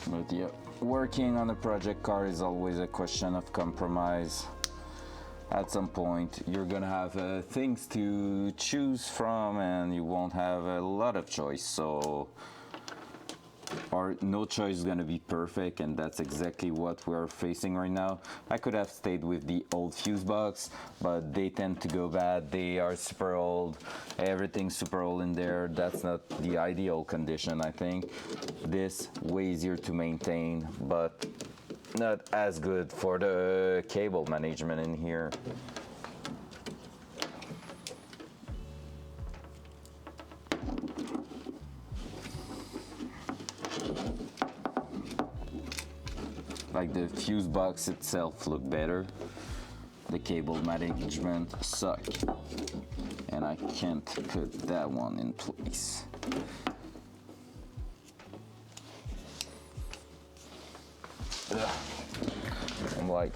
But yeah, working on a project car is always a question of compromise. At some point, you're gonna have things to choose from and you won't have a lot of choice. So, or no choice is gonna be perfect, and that's exactly what we're facing right now. I could have stayed with the old fuse box, but they tend to go bad. They are super old. Everything's super old in there. That's not the ideal condition, I think. This way easier to maintain, but not as good for the cable management in here. Like the fuse box itself look better. The cable management suck. And I can't put that one in place. Ugh. I'm like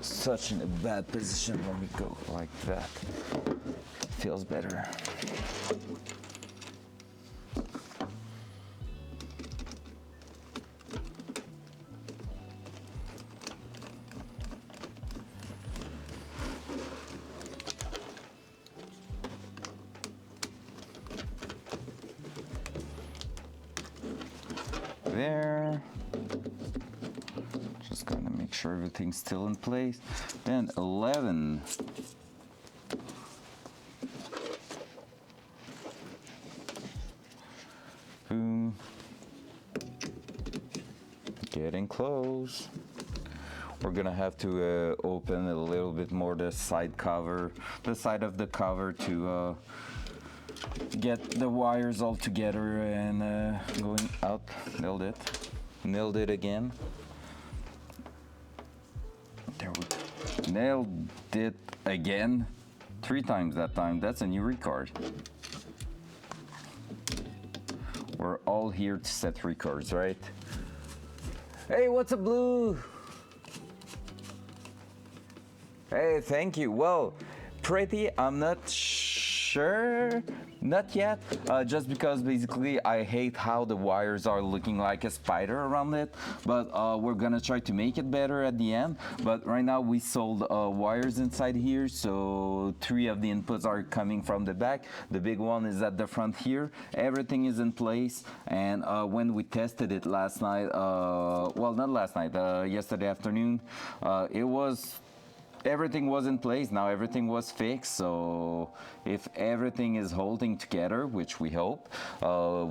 such in a bad position when we go like that. Feels better. There. Just gonna make sure everything's still in place. Then 11. Boom. Getting close. We're gonna have to open a little bit more the side cover, the side of the cover to get the wires all together and going out. Nailed it again. There we go. Nailed it again. 3 times that time. That's a new record. We're all here to set records, right? Hey, what's up, Blue? Hey, thank you. Well, pretty, I'm not sure, Not yet, just because basically I hate how the wires are looking like a spider around it, but we're gonna try to make it better at the end. But right now we sold wires inside here, so 3 of the inputs are coming from the back. The big one is at the front here. Everything is in place, and when we tested it last night, well, not last night, yesterday afternoon, it was everything was in place. Now everything was fixed, so if everything is holding together, which we hope,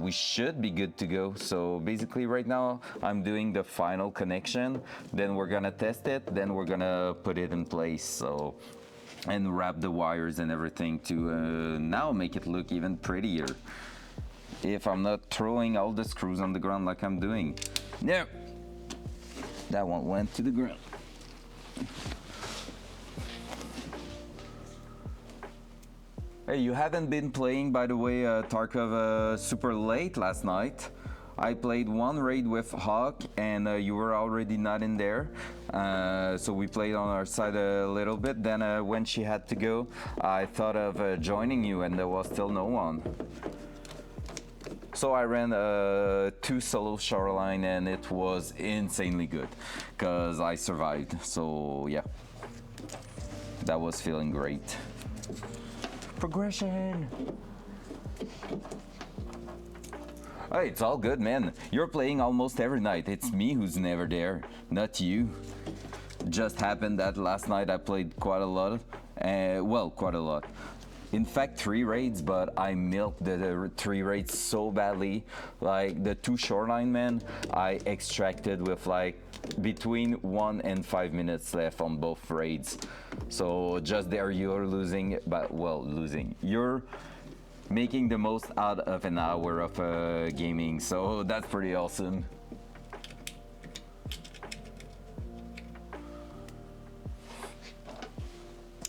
we should be good to go. So basically right now I'm doing the final connection, then we're gonna test it, then we're gonna put it in place, so, and wrap the wires and everything to now make it look even prettier, if I'm not throwing all the screws on the ground like I'm doing. No, that one went to the ground. Hey, you haven't been playing, by the way, Tarkov, super late last night. I played one raid with Hawk, and you were already not in there. So we played on our side a little bit. Then when she had to go, I thought of joining you, and there was still no one. So I ran 2 solo shoreline, and it was insanely good, because I survived. So yeah, that was feeling great. Progression. Hey, it's all good, man. You're playing almost every night. It's me who's never there, not you. Just happened that last night I played quite a lot. Well, quite a lot. In fact, 3 raids, but I milked the 3 raids so badly. Like the 2 shoreline, man, I extracted with like between 1 and 5 minutes left on both raids. So just there you're losing, but well, losing. You're making the most out of an hour of gaming, so that's pretty awesome.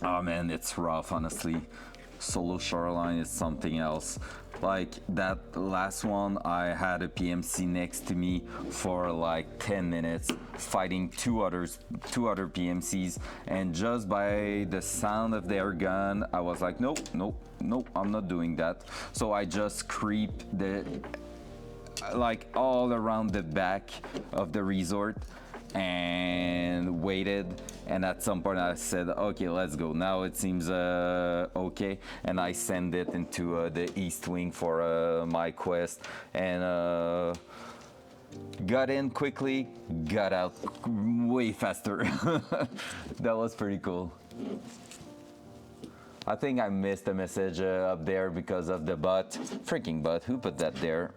Oh man, it's rough, honestly. Solo shoreline is something else. Like that last one, I had a PMC next to me for like 10 minutes fighting two other PMCs, and just by the sound of their gun, I was like, nope, I'm not doing that. So I just creeped like all around the back of the resort and waited, and at some point I said, okay, let's go. Now it seems okay, and I send it into the east wing for my quest, and got in quickly, got out way faster. That was pretty cool. I think I missed a message up there because of the bot. Freaking bot, who put that there?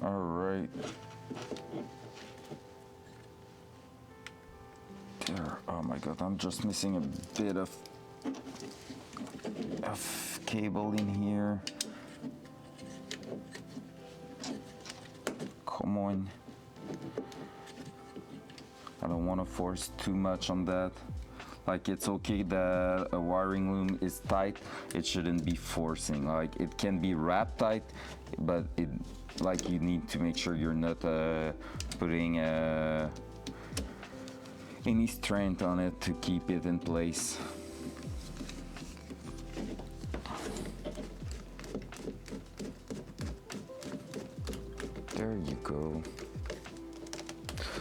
All right. There. Oh my god, I'm just missing a bit of cable in here. Come on. I don't want to force too much on that. Like, it's okay that a wiring loom is tight, it shouldn't be forcing. Like, it can be wrapped tight, but it, like, you need to make sure you're not putting any strength on it to keep it in place. There you go.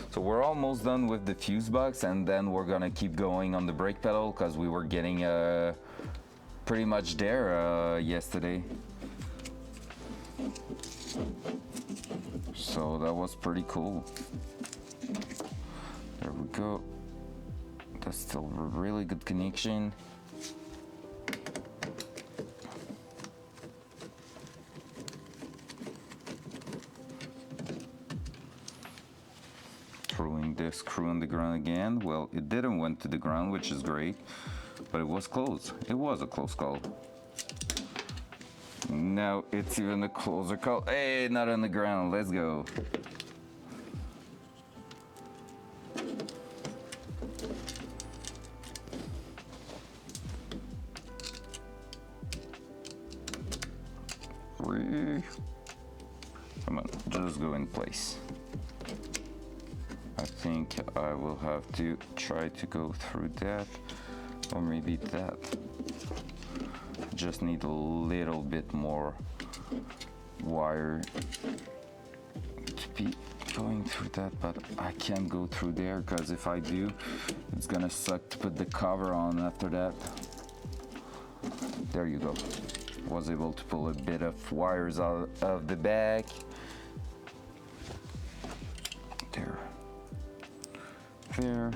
So we're almost done with the fuse box, and then we're gonna keep going on the brake pedal because we were getting pretty much there yesterday. So that was pretty cool. There we go. That's still a really good connection. Throwing the screw on the ground again. Well, it didn't went to the ground, which is great, but it was close. It was a close call. Now it's even a closer call. Hey, not on the ground. Let's go. Come on, just go in place. I think I will have to try to go through that, or maybe that. Just need a little bit more wire to be going through that, but I can't go through there because if I do, it's gonna suck to put the cover on after that. There you go. Was able to pull a bit of wires out of the back. There. There.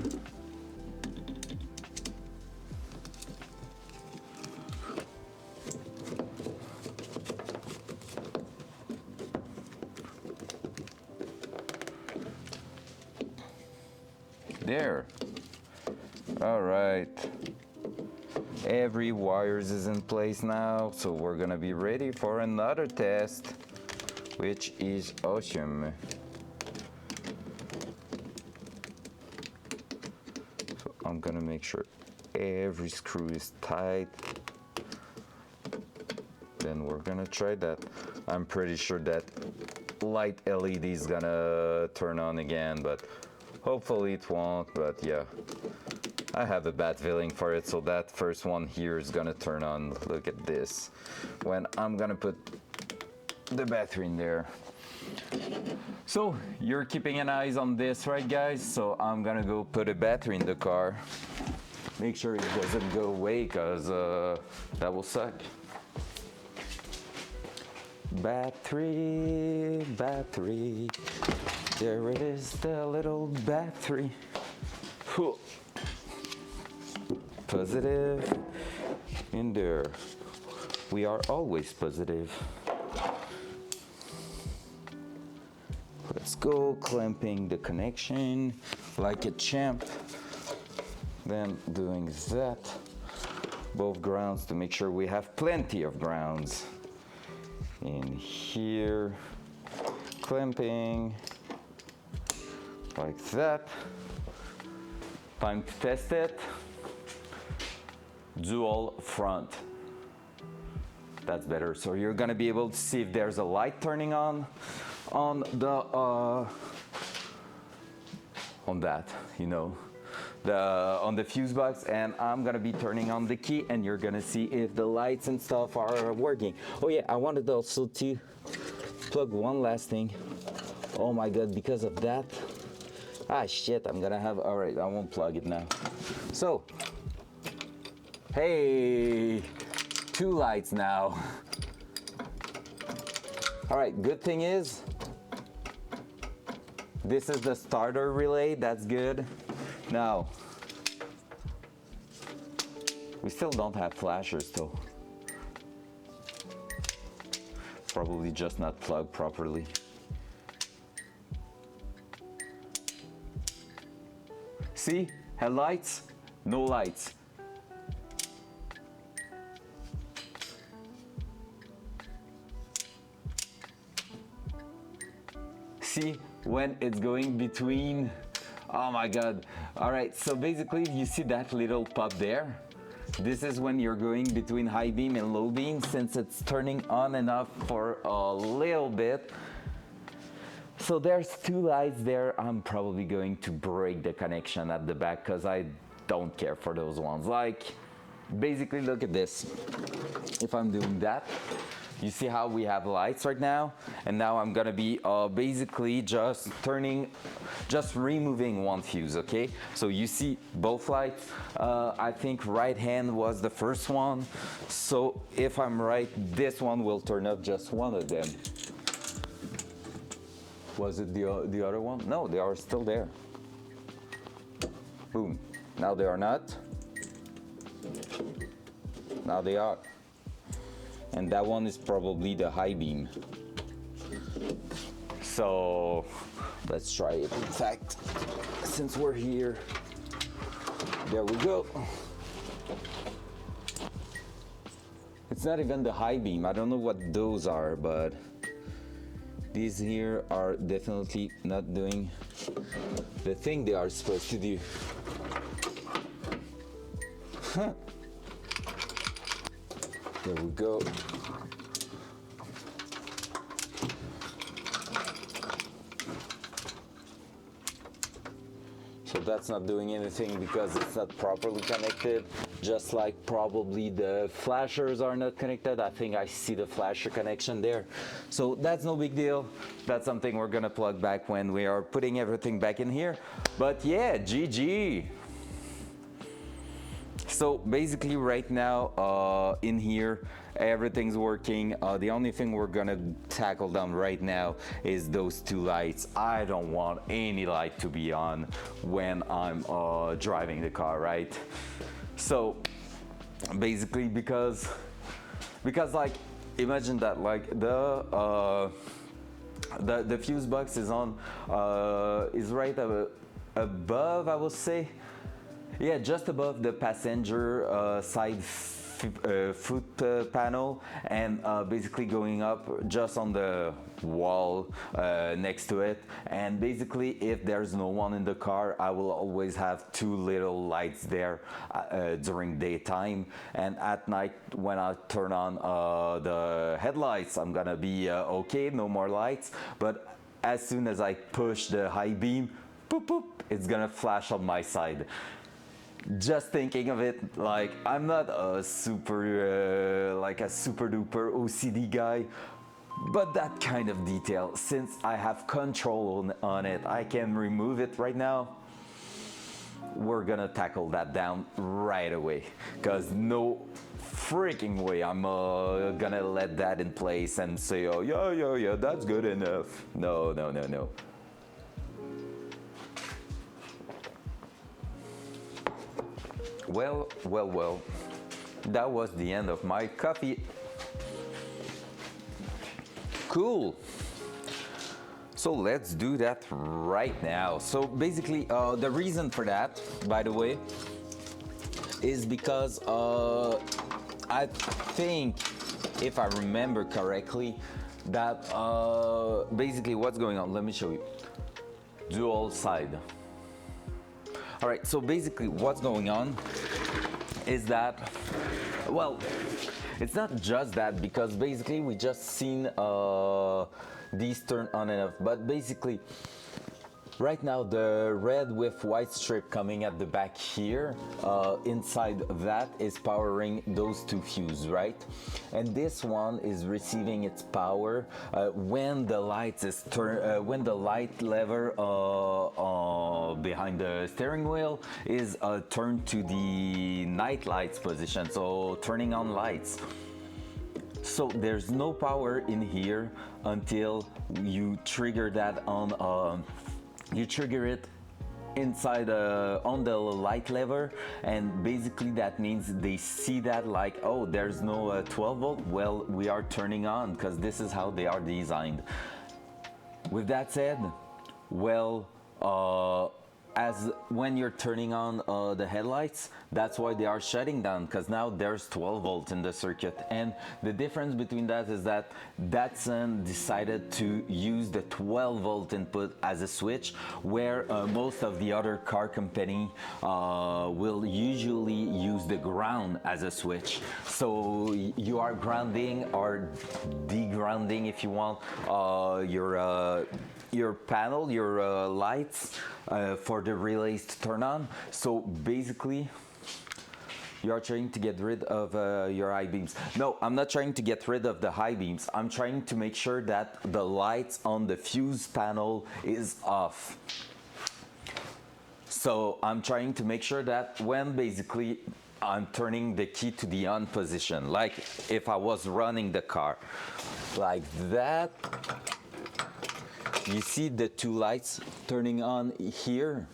There. All right. Every wires is in place now, so we're gonna be ready for another test, which is awesome. So I'm gonna make sure every screw is tight. Then we're gonna try that. I'm pretty sure that light LED is gonna turn on again, but hopefully it won't, but yeah. I have a bad feeling for it, so that first one here is gonna turn on. Look at this. When I'm gonna put the battery in there. So you're keeping an eye on this, right guys? So I'm gonna go put a battery in the car. Make sure it doesn't go away, cause that will suck. Battery, battery. There it is, the little battery. Whew. Positive in there. We are always positive. Let's go, clamping the connection like a champ. Then doing that. Both grounds to make sure we have plenty of grounds. In here, clamping like that. Time to test it. Dual front. That's better. So you're gonna be able to see if there's a light turning on the on that, you know, on the fuse box, and I'm gonna be turning on the key, and you're gonna see if the lights and stuff are working. Oh yeah, I wanted also to plug one last thing. Oh my god, because of that. Ah shit, I'm gonna have, all right, I won't plug it now. So. Hey, 2 lights now. All right, good thing is, this is the starter relay, that's good. Now, we still don't have flashers though. Probably just not plugged properly. See, headlights, no lights. See when it's going between, oh my god. All right, so basically you see that little pop there? This is when you're going between high beam and low beam, since it's turning on and off for a little bit. So there's 2 lights there. I'm probably going to break the connection at the back because I don't care for those ones. Like, basically look at this. If I'm doing that, you see how we have lights right now, and now I'm gonna be basically just removing one fuse, okay? So you see both lights. I think right hand was the first one. So if I'm right, this one will turn up just one of them. Was it the other one? No, they are still there. Boom. Now they are not. Now they are. And that one is probably the high beam. So let's try it. In fact, since we're here, there we go. It It's not even the high beam. I don't know what those are, but these here are definitely not doing the thing they are supposed to do. There we go. So that's not doing anything because it's not properly connected. Just like probably the flashers are not connected. I think I see the flasher connection there. So that's no big deal. That's something we're gonna plug back when we are putting everything back in here. But yeah, GG. So basically right now in here, everything's working. The only thing we're gonna tackle down right now is those two lights. I don't want any light to be on when I'm driving the car, right? So basically because like imagine that like the fuse box is on is right above, I would say. Yeah, just above the passenger side foot panel, and basically going up just on the wall next to it. And basically if there's no one in the car, I will always have two little lights there during daytime, and at night when I turn on the headlights, I'm gonna be okay, no more lights. But as soon as I push the high beam, boop boop, it's gonna flash on my side. Just thinking of it, like I'm not a super like a super duper OCD guy, but that kind of detail, since I have control on it, I can remove it right now. We're gonna tackle that down right away, because no freaking way I'm gonna let that in place and say, oh yeah, that's good enough. No. Well, that was the end of my coffee. Cool. So let's do that right now. So basically, the reason for that, by the way, is because I think, if I remember correctly, that basically what's going on, let me show you. Dual side. All right, so basically what's going on is that, well, it's not just that, because basically we just seen these turn on and off, but basically right now the red with white strip coming at the back here, inside that is powering those two fuses, right? And this one is receiving its power when the light is when the light lever behind the steering wheel is turned to the night lights position, so turning on lights. So there's no power in here until you trigger that on you trigger it inside on the light lever, and basically that means they see that like, oh, there's no 12 volt, well, we are turning on, because this is how they are designed. With that said, well, as when you're turning on the headlights, that's why they are shutting down, because now there's 12 volts in the circuit. And the difference between that is that Datsun decided to use the 12 volt input as a switch, where most of the other car company will usually use the ground as a switch. So you are grounding or degrounding, if you want, your panel, your lights for the relays to turn on. So basically, you are trying to get rid of your high beams. No, I'm not trying to get rid of the high beams. I'm trying to make sure that the lights on the fuse panel is off. So I'm trying to make sure that when basically I'm turning the key to the on position, like if I was running the car, like that, you see the two lights turning on here.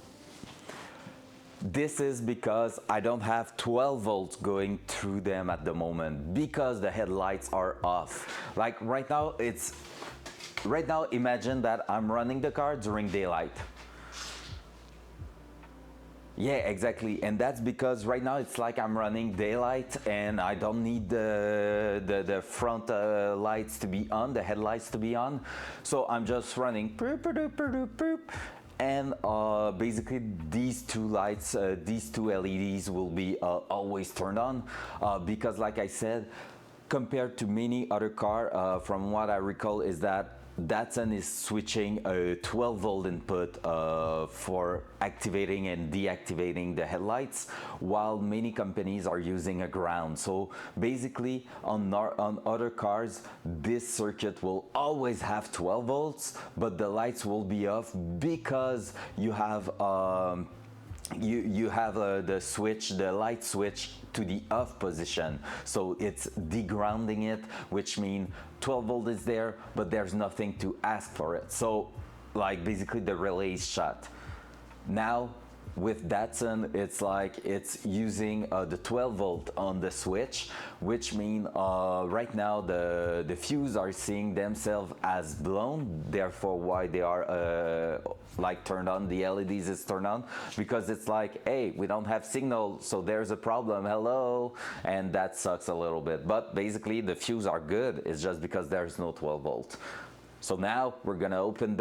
This is because I don't have 12 volts going through them at the moment, because the headlights are off. Like right now, imagine that I'm running the car during daylight. Yeah, exactly. And that's because right now it's like I'm running daylight and I don't need the front lights to be on, the headlights to be on. So I'm just running boop, boop, boop, boop, and basically these two lights, these two LEDs will be always turned on because like I said, compared to many other car, from what I recall is that Datsun is switching a 12 volt input for activating and deactivating the headlights, while many companies are using a ground. So basically on other cars, this circuit will always have 12 volts, but the lights will be off because you have the switch, the light switch to the off position. So it's degrounding it, which means 12 volt is there, but there's nothing to ask for it. So like basically the relay is shut. Now with Datsun, it's like it's using the 12 volt on the switch, which means right now the fuse are seeing themselves as blown, therefore why they are like turned on, the LEDs is turned on, because it's like, hey, we don't have signal, so there's a problem, hello, and that sucks a little bit. But basically the fuse are good, it's just because there's no 12 volt. So now we're gonna open the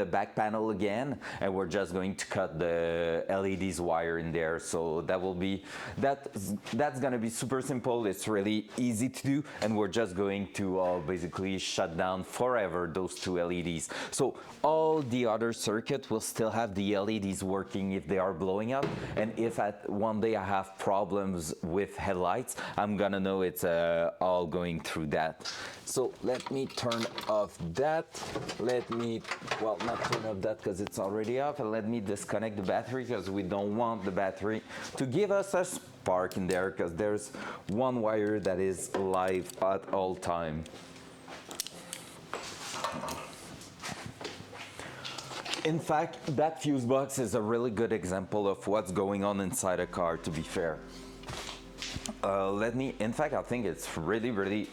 back panel again, and we're just going to cut the LEDs wire in there. So that will be that's gonna be super simple. It's really easy to do, and we're just going to basically shut down forever those two LEDs. So all the other circuit will still have the LEDs working if they are blowing up, and if at one day I have problems with headlights, I'm gonna know it's all going through that. So let me turn off that. Let me, well, not turn off that because it's already off, and let me disconnect the battery because we don't want the battery to give us a spark in there, because there's one wire that is live at all time. In fact, that fuse box is a really good example of what's going on inside a car, to be fair. In fact, I think it's really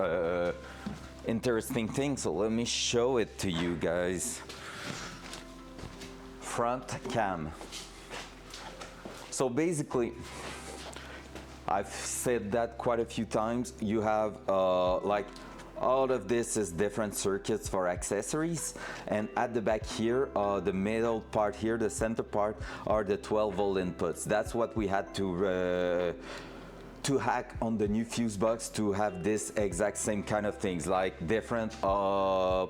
interesting thing, so let me show it to you guys. Front cam. So basically, I've said that quite a few times, you have like all of this is different circuits for accessories, and at the back here, the middle part here, the center part, are the 12 volt inputs. That's what we had to hack on the new fuse box, to have this exact same kind of things, like different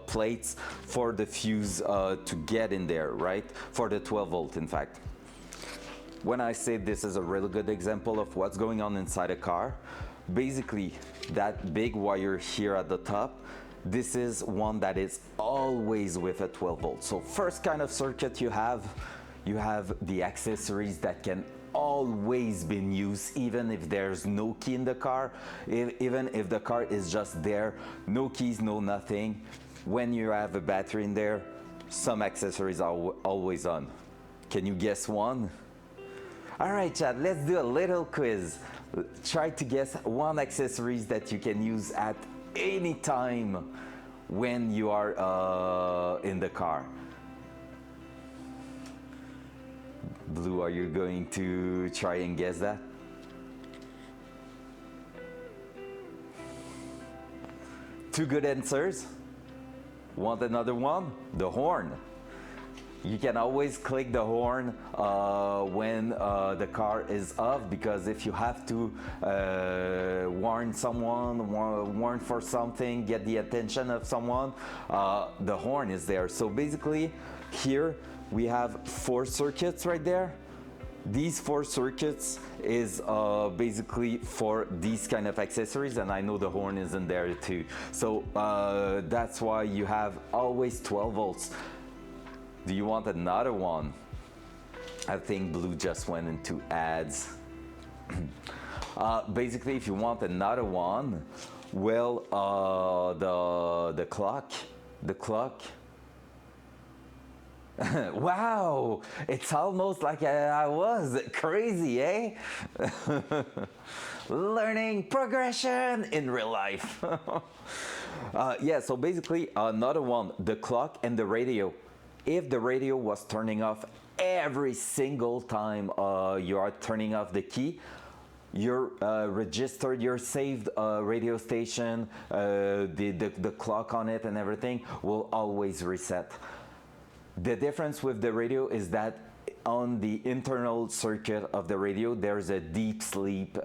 plates for the fuse to get in there, right? For the 12 volt, in fact. When I say this is a really good example of what's going on inside a car, basically that big wire here at the top, this is one that is always with a 12 volt. So first kind of circuit you have the accessories that can always been used, even if there's no key in the car, even if the car is just there, no keys, no nothing. When you have a battery in there, some accessories are always on. Can you guess one? All right, Chad, let's do a little quiz. Try to guess one accessories that you can use at any time when you are in the car. Blue, are you going to try and guess that? Two good answers. Want another one? The horn. You can always click the horn when the car is off, because if you have to warn someone, warn for something, get the attention of someone, the horn is there. So basically here we have 4 circuits right there. These 4 circuits is basically for these kind of accessories, and I know the horn is in there too. So that's why you have always 12 volts. Do you want another one? I think Blue just went into ads. Basically, if you want another one, well, the clock. Wow, it's almost like I was crazy, eh? Learning progression in real life. Yeah, so basically another one, the clock and the radio. if the radio was turning off every single time you are turning off the key, your registered, your saved radio station, the clock on it and everything will always reset. The difference with the radio is that on the internal circuit of the radio, there's a deep sleep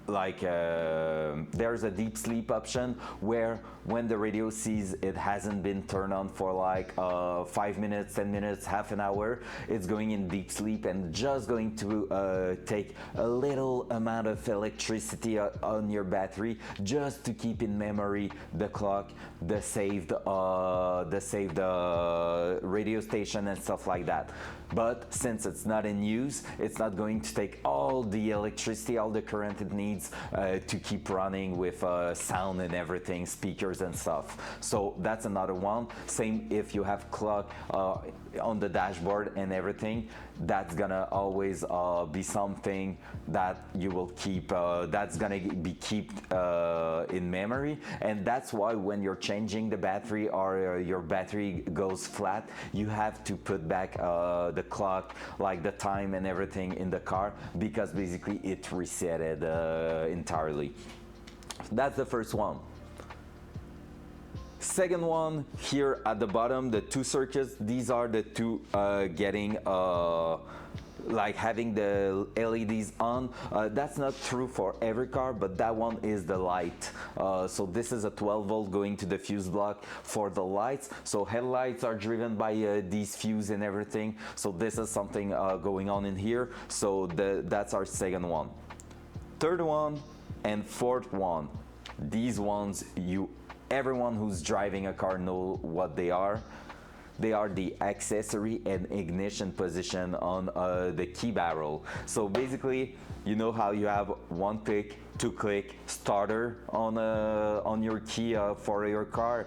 there's a deep sleep option where when the radio sees it hasn't been turned on for like 5 minutes, 10 minutes, half an hour, it's going in deep sleep and just going to take a little amount of electricity on your battery just to keep in memory the clock, the saved radio station and stuff like that. But since it's not in use, it's not going to take all the electricity, all the current it needs to keep running with sound and everything, speakers and stuff. So that's another one. Same if you have clock on the dashboard and everything, that's gonna always be something that you will keep, that's gonna be kept in memory. And that's why when you're changing the battery or your battery goes flat, you have to put back the clock, like the time and everything in the car, because basically it resetted entirely. That's the first one. Second one, here at the bottom, the two circuits, these are the two getting like having the LEDs on. That's not true for every car, but that one is the light. So this is a 12 volt going to the fuse block for the lights. So headlights are driven by these fuse and everything. So this is something going on in here. So that's our second one. Third one and fourth one. These ones, everyone who's driving a car know what they are. They are the accessory and ignition position on the key barrel. So basically, you know how you have one click, two click starter on your key for your car.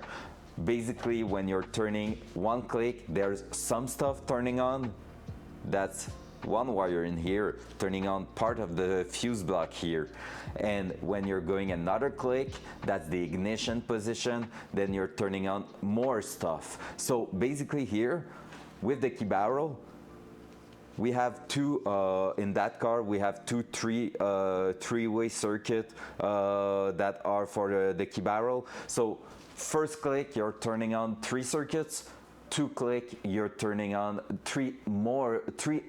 Basically, when you're turning one click, there's some stuff turning on. That's one wire in here turning on part of the fuse block here. And when you're going another click, that's the ignition position, then you're turning on more stuff. So basically here with the key barrel, we have two in that car, we have three-way circuit that are for the key barrel. So first click, you're turning on 3 circuits. 2 click, you're turning on three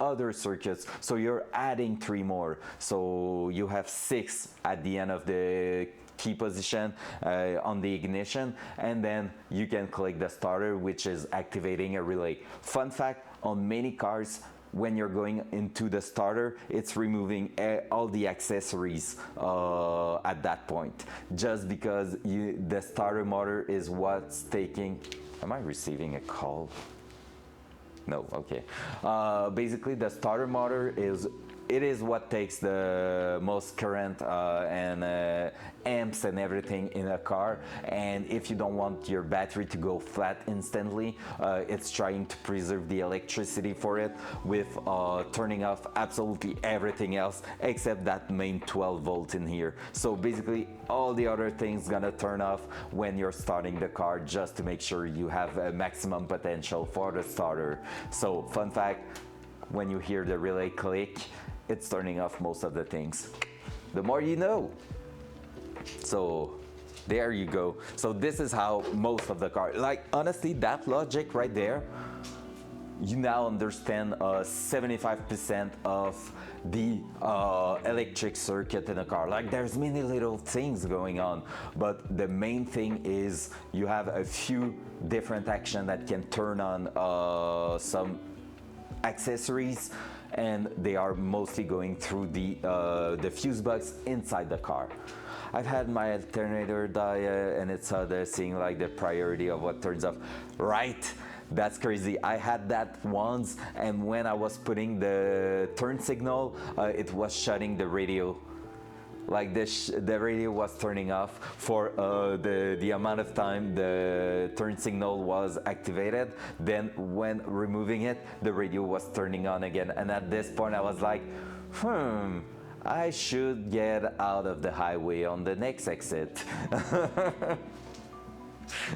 other circuits, so you're adding 3 more, so you have 6 at the end of the key position on the ignition, and then you can click the starter, which is activating a relay. Fun fact, on many cars, when you're going into the starter, it's removing all the accessories at that point, just because the starter motor is what's taking. Am I receiving a call? No, okay. Basically, the starter motor is what takes the most current and amps and everything in a car. And if you don't want your battery to go flat instantly, it's trying to preserve the electricity for it with turning off absolutely everything else except that main 12 volt in here. So basically, all the other things gonna turn off when you're starting the car, just to make sure you have a maximum potential for the starter. So fun fact, when you hear the relay click, it's turning off most of the things. The more you know. So there you go. So this is how most of the car, like honestly, that logic right there, you now understand 75% of the electric circuit in a car. Like there's many little things going on, but the main thing is you have a few different actions that can turn on some accessories, and they are mostly going through the fuse box inside the car. I've had my alternator die and it's seeing like the priority of what turns off. Right, that's crazy. I had that once, and when I was putting the turn signal, it was shutting the radio. Like the radio was turning off for the amount of time the turn signal was activated. Then when removing it, the radio was turning on again. And at this point I was like, I should get out of the highway on the next exit.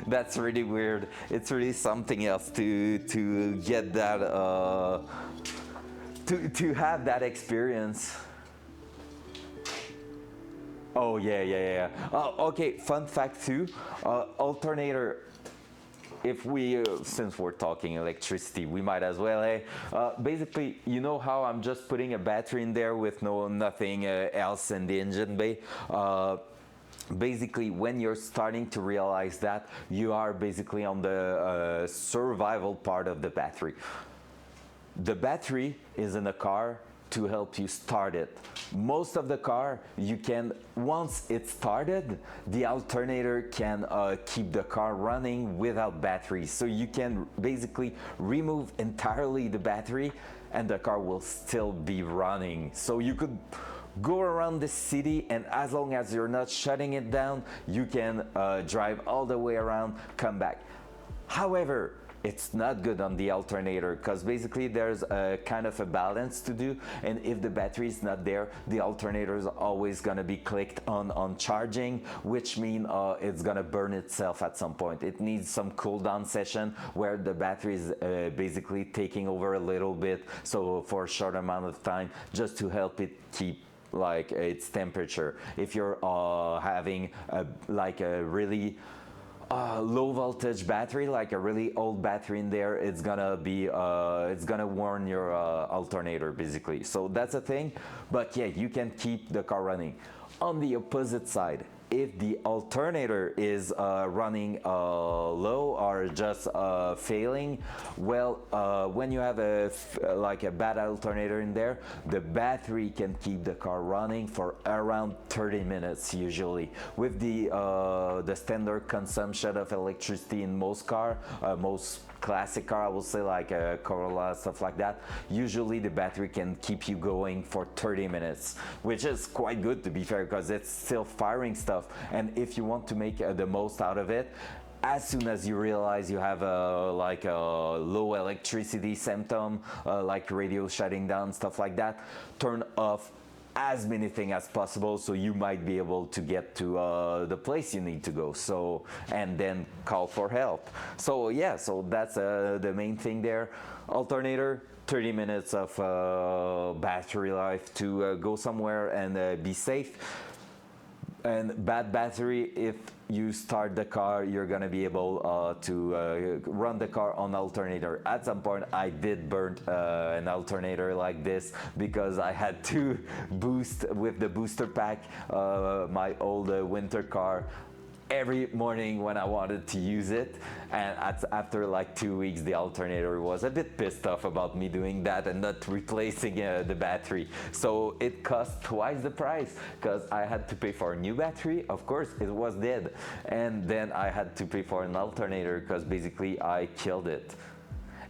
That's really weird. It's really something else to get that to have that experience. Oh yeah. Okay, fun fact too. Alternator. If we, since we're talking electricity, we might as well. Basically, you know how I'm just putting a battery in there with nothing else in the engine bay. Basically, when you're starting to realize that, you are basically on the survival part of the battery. The battery is in the car to help you start it. Most of the car, you can, once it's started, the alternator can keep the car running without battery. So you can basically remove entirely the battery and the car will still be running. So you could go around the city, and as long as you're not shutting it down, you can drive all the way around, come back. However, it's not good on the alternator because basically there's a kind of a balance to do, and if the battery is not there, the alternator is always going to be clicked on charging, which means it's going to burn itself at some point. It needs some cool down session where the battery is basically taking over a little bit, so for a short amount of time, just to help it keep like its temperature. If you're having like a really low voltage battery, like a really old battery in there, it's gonna be it's gonna warn your alternator basically. So that's a thing, but yeah, you can keep the car running. On the opposite side, if the alternator is running low or just failing, well, when you have like a bad alternator in there, the battery can keep the car running for around 30 minutes usually. With the standard consumption of electricity in most classic car, I will say, like a Corolla, stuff like that, usually the battery can keep you going for 30 minutes, which is quite good to be fair, because it's still firing stuff. And if you want to make the most out of it, as soon as you realize you have like a low electricity symptom, like radio shutting down, stuff like that, turn off as many things as possible, so you might be able to get to the place you need to go, so, and then call for help. So yeah, so that's the main thing there. Alternator, 30 minutes of battery life to go somewhere and be safe. And bad battery, if you start the car, you're gonna be able to run the car on alternator. At some point, I did burn an alternator like this because I had to boost with the booster pack my old winter car every morning when I wanted to use it, and after like 2 weeks the alternator was a bit pissed off about me doing that and not replacing the battery, so it cost twice the price because I had to pay for a new battery, of course it was dead, and then I had to pay for an alternator because basically I killed it.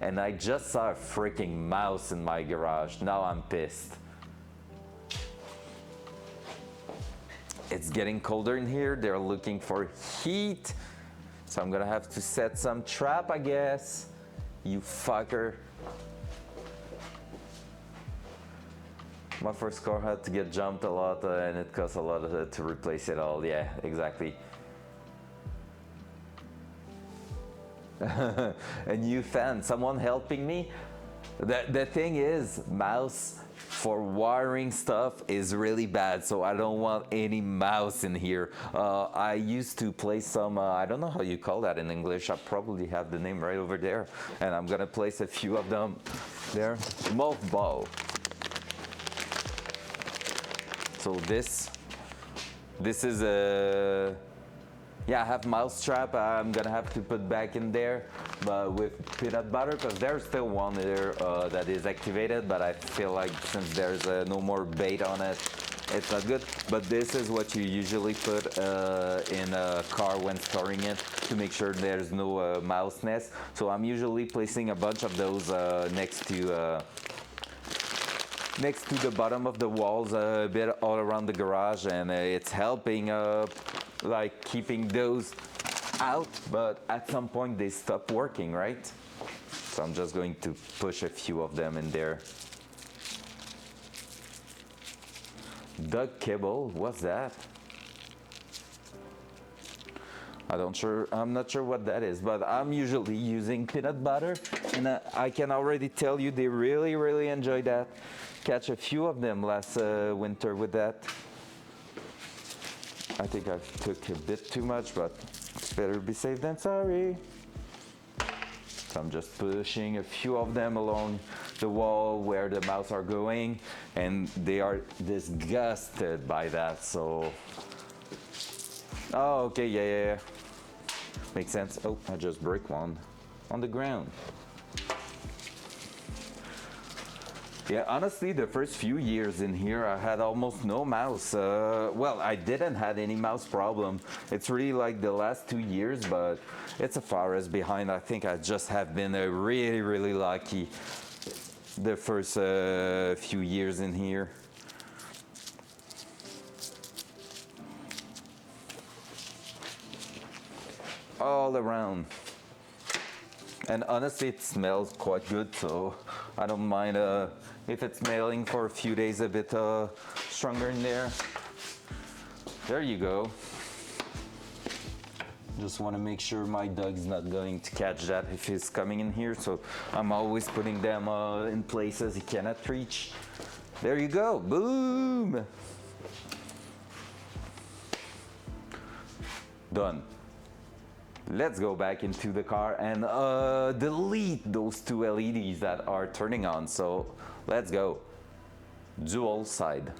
And I just saw a freaking mouse in my garage. Now I'm pissed. It's getting colder in here. They're looking for heat. So I'm gonna have to set some trap, I guess. You fucker. My first car had to get jumped a lot and it cost a lot to replace it all. Yeah, exactly. A new fan, someone helping me? The thing is, mouse for wiring stuff is really bad, so I don't want any mouse in here. I used to place some, I don't know how you call that in English, I probably have the name right over there, and I'm gonna place a few of them there. Mothball. So this is a, yeah, I have mousetrap. I'm gonna have to put back in there, but with peanut butter, because there's still one there that is activated, but I feel like since there's no more bait on it, it's not good. But this is what you usually put in a car when storing it to make sure there's no mouse nest. So I'm usually placing a bunch of those next to the bottom of the walls, a bit all around the garage, and it's helping like keeping those out, but at some point they stop working, right? So I'm just going to push a few of them in there. Dog kibble, what's that? I'm not sure what that is, but I'm usually using peanut butter, and I can already tell you they really, really enjoy that. Catch a few of them last winter with that. I think I took a bit too much, but it's better be safe than sorry. So I'm just pushing a few of them along the wall where the mouse are going, and they are disgusted by that, so. Oh, okay, yeah. Makes sense. Oh, I just break one on the ground. Yeah, honestly, the first few years in here, I had almost no mouse. Well, I didn't have any mouse problem. It's really like the last 2 years, but it's a forest behind. I think I just have been really, really lucky the first few years in here. All around. And honestly, it smells quite good, so I don't mind if it's smelling for a few days a bit stronger in there. There you go. Just want to make sure my dog's not going to catch that if he's coming in here, so I'm always putting them in places he cannot reach. There you go, boom! Done. Let's go back into the car and delete those two LEDs that are turning on. So let's go. Dual side.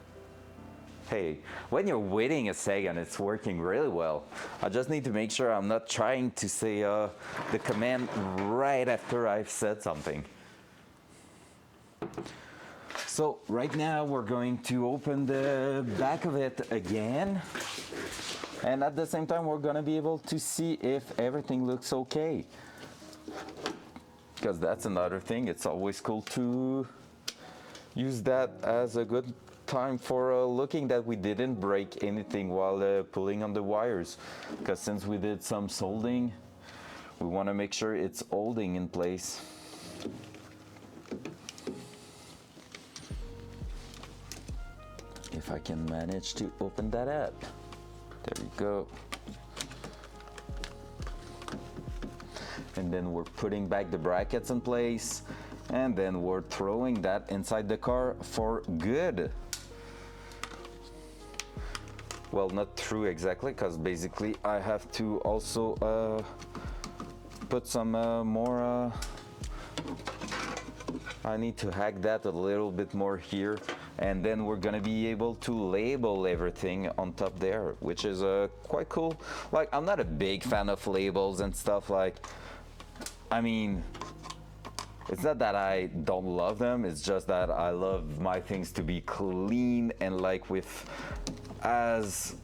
Hey, when you're waiting a second, it's working really well. I just need to make sure I'm not trying to say the command right after I've said something. So right now we're going to open the back of it again. And at the same time, we're gonna be able to see if everything looks okay. Because that's another thing, it's always cool to use that as a good time for looking that we didn't break anything while pulling on the wires. Because since we did some soldering, we wanna make sure it's holding in place. If I can manage to open that up. There we go. And then we're putting back the brackets in place, and then we're throwing that inside the car for good. Well, not true exactly, because basically I have to also put some more, I need to hack that a little bit more here. And then we're gonna be able to label everything on top there, which is quite cool. Like, I'm not a big fan of labels and stuff. Like, I mean, it's not that I don't love them, it's just that I love my things to be clean and like with as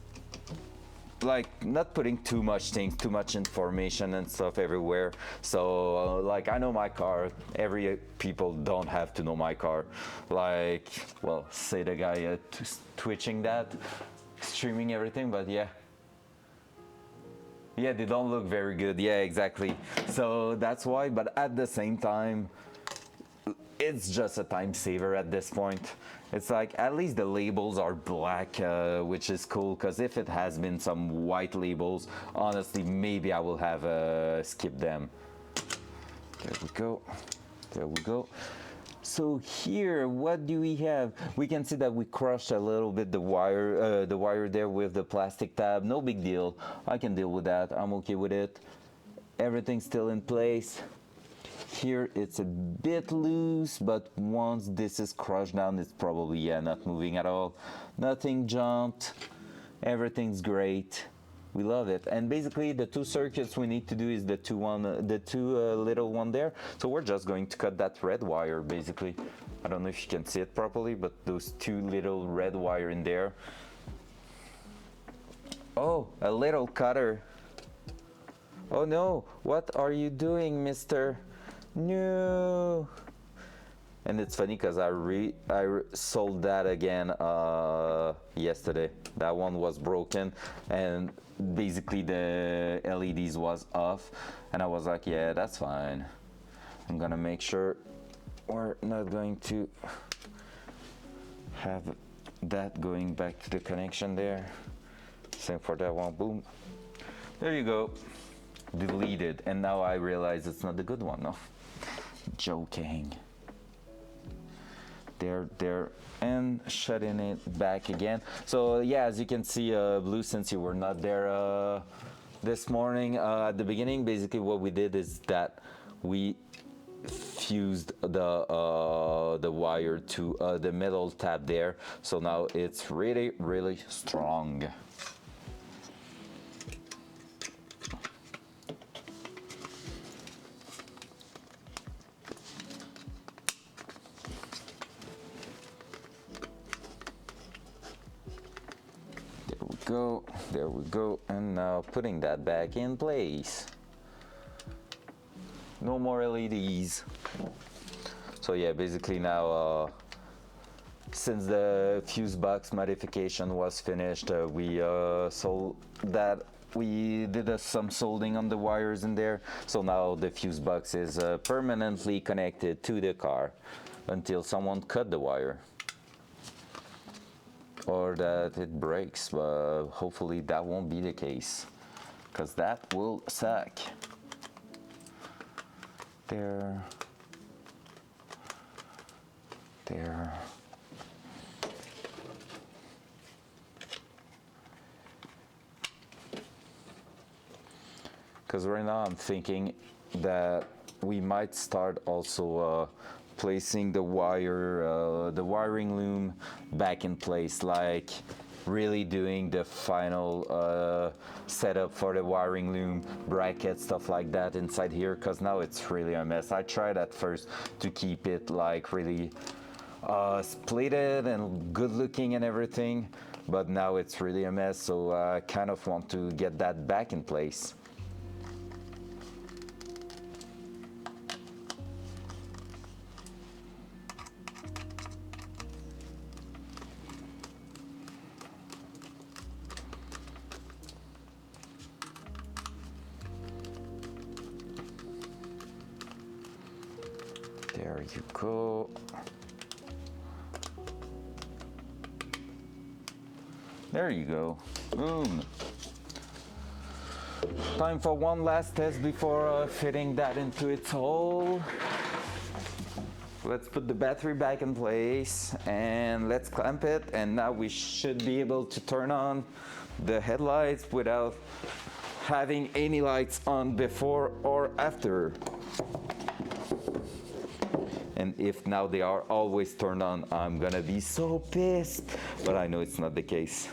like not putting too much things, too much information and stuff everywhere. So like, I know my car, every people don't have to know my car. Like, well, say the guy twitching that, streaming everything, but yeah, they don't look very good. Yeah, exactly. So that's why, but at the same time, it's just a time saver at this point. It's like, at least the labels are black, which is cool, because if it has been some white labels, honestly, maybe I will have skipped them. There we go. There we go. So here, what do we have? We can see that we crushed a little bit the wire there with the plastic tab. No big deal. I can deal with that. I'm okay with it. Everything's still in place. Here it's a bit loose, but once this is crushed down, it's probably, yeah, not moving at all. Nothing jumped. Everything's great. We love it. And basically the two circuits we need to do is the two little one there. So we're just going to cut that red wire basically. I don't know if you can see it properly, but those two little red wire in there. Oh, a little cutter. Oh no, what are you doing, mister? No. And it's funny because I sold that again yesterday. That one was broken and basically the LEDs was off, and I was like, yeah, that's fine. I'm gonna make sure we're not going to have that going back to the connection there. Same for that one, boom. There you go. Deleted. And now I realize it's not the good one. No. Joking. There. And shutting it back again. So yeah, as you can see, Blue, since you were not there this morning at the beginning, basically what we did is that we fused the wire to the metal tab there. So now it's really strong. There we go, and now putting that back in place. No more LEDs. So yeah, basically now since the fuse box modification was finished, we did some soldering on the wires in there. So now the fuse box is permanently connected to the car until someone cut the wire. Or that it breaks, but hopefully that won't be the case, because that will suck. There. Because right now I'm thinking that we might start also placing the wiring loom back in place, like really doing the final setup for the wiring loom, bracket, stuff like that inside here, because now it's really a mess. I tried at first to keep it like really splitted and good looking and everything, but now it's really a mess, so I kind of want to get that back in place. There you go. There you go. Boom. Time for one last test before fitting that into its hole. Let's put the battery back in place and let's clamp it, and now we should be able to turn on the headlights without having any lights on before or after. And if now they are always turned on, I'm gonna be so pissed. But I know it's not the case.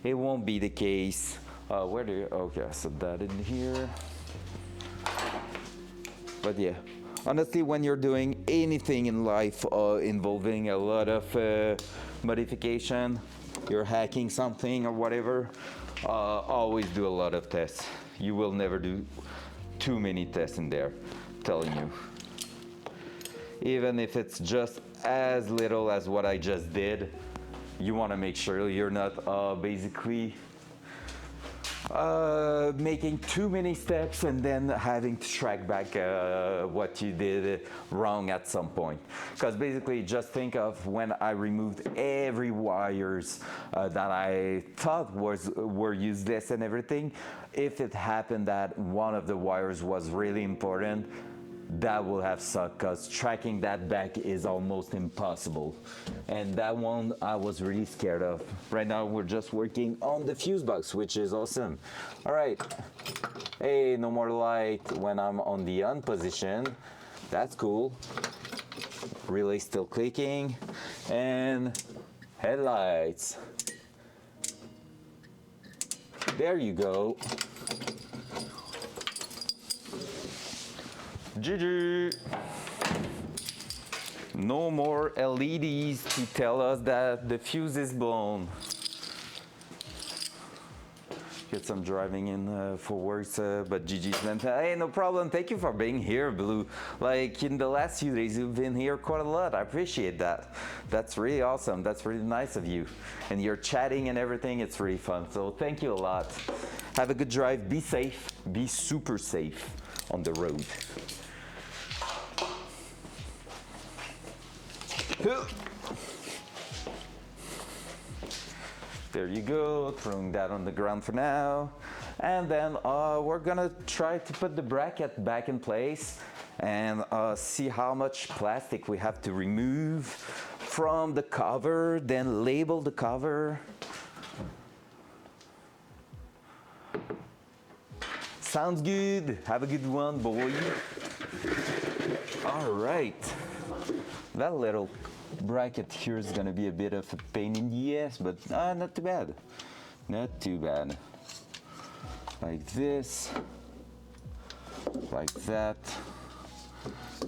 It won't be the case. Okay, I set that in here. But yeah, honestly, when you're doing anything in life involving a lot of modification, you're hacking something or whatever, always do a lot of tests. You will never do too many tests in there, I'm telling you. Even if it's just as little as what I just did, you want to make sure you're not basically making too many steps and then having to track back what you did wrong at some point. Because basically, just think of when I removed every wires that I thought were useless and everything. If it happened that one of the wires was really important, that will have sucked, because tracking that back is almost impossible. And that one I was really scared of. Right now we're just working on the fuse box, which is awesome. All right. Hey, no more light when I'm on the on position. That's cool. Relay still clicking. And headlights. There you go. GG. No more LEDs to tell us that the fuse is blown. Get some driving in for works, but GG's meant. Hey, no problem. Thank you for being here, Blue. Like in the last few days, you've been here quite a lot. I appreciate that. That's really awesome. That's really nice of you. And you're chatting and everything. It's really fun. So thank you a lot. Have a good drive. Be safe. Be super safe on the road. There you go, throwing that on the ground for now. And then we're gonna try to put the bracket back in place and see how much plastic we have to remove from the cover, then label the cover. Sounds good. Have a good one, boy. All right. That little bracket here is gonna be a bit of a pain in the ass, but not too bad. Not too bad. Like this, like that.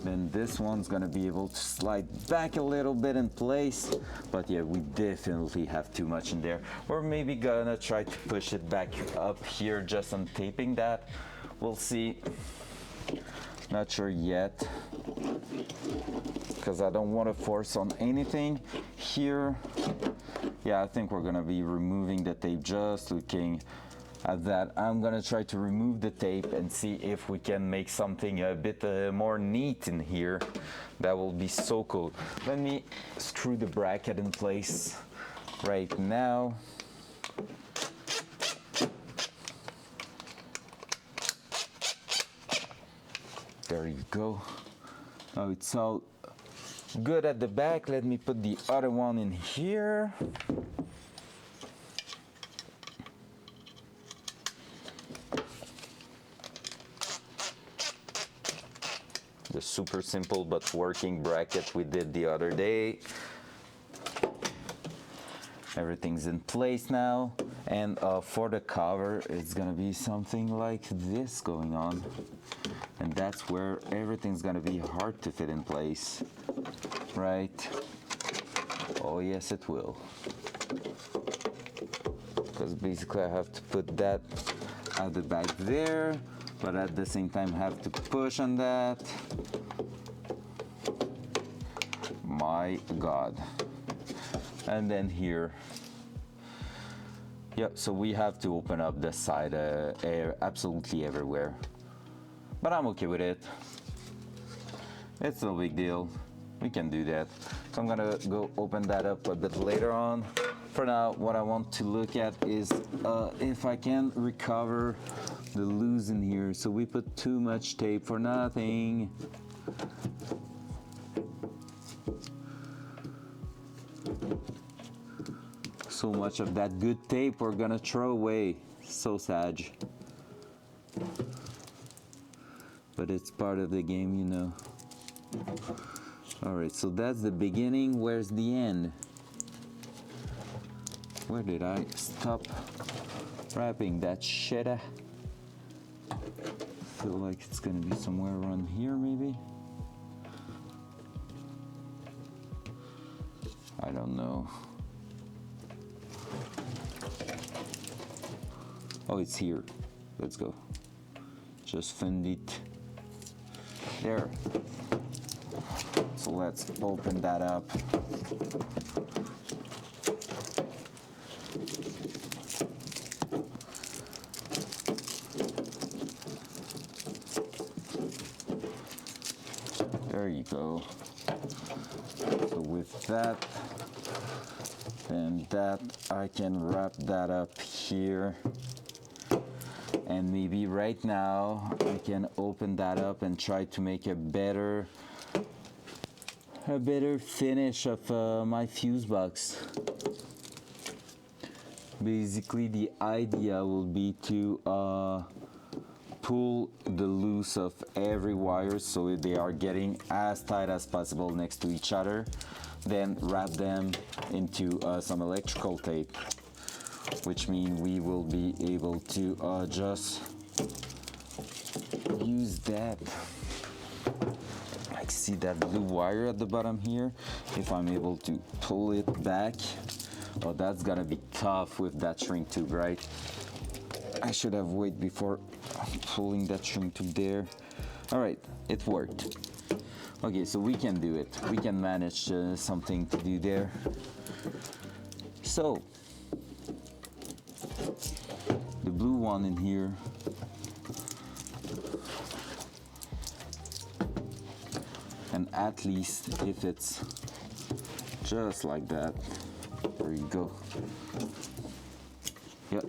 Then this one's gonna be able to slide back a little bit in place, but yeah, we definitely have too much in there. We're maybe gonna try to push it back up here just on taping that. We'll see. Not sure yet, because I don't want to force on anything here. Yeah, I think we're gonna be removing the tape. Just looking at that, I'm gonna try to remove the tape and see if we can make something a bit more neat in here. That will be so cool. Let me screw the bracket in place right now. There you go. Oh, it's all good at the back. Let me put the other one in here. The super simple but working bracket we did the other day. Everything's in place now, and for the cover it's gonna be something like this going on, and that's where everything's gonna be hard to fit in place, right? Oh yes, it will, because basically I have to put that at the back there, but at the same time have to push on that. My God. And then here, yep, so we have to open up the side absolutely everywhere, but I'm okay with it. It's no big deal, we can do that. So I'm gonna go open that up a bit later on. For now, what I want to look at is if I can recover the loose in here. So we put too much tape for nothing. So much of that good tape we're gonna throw away. So sad. But it's part of the game, you know. Alright, so that's the beginning. Where's the end? Where did I stop wrapping that shit? I feel like it's gonna be somewhere around here, maybe. I don't know. Oh, it's here. Let's go. Just find it. There. So let's open that up. There you go. So with that and that, I can wrap that up here. And maybe right now I can open that up and try to make a better finish of my fuse box. Basically the idea will be to pull the loose of every wire so they are getting as tight as possible next to each other, then wrap them into some electrical tape, which means we will be able to just use that. Like, see that blue wire at the bottom here? If I'm able to pull it back, oh, that's gonna be tough with that shrink tube, right? I should have waited before pulling that shrink tube there. All right, it worked. Okay, so we can do it. We can manage something to do there. So the blue one in here, and at least if it's just like that, there you go. Yeah,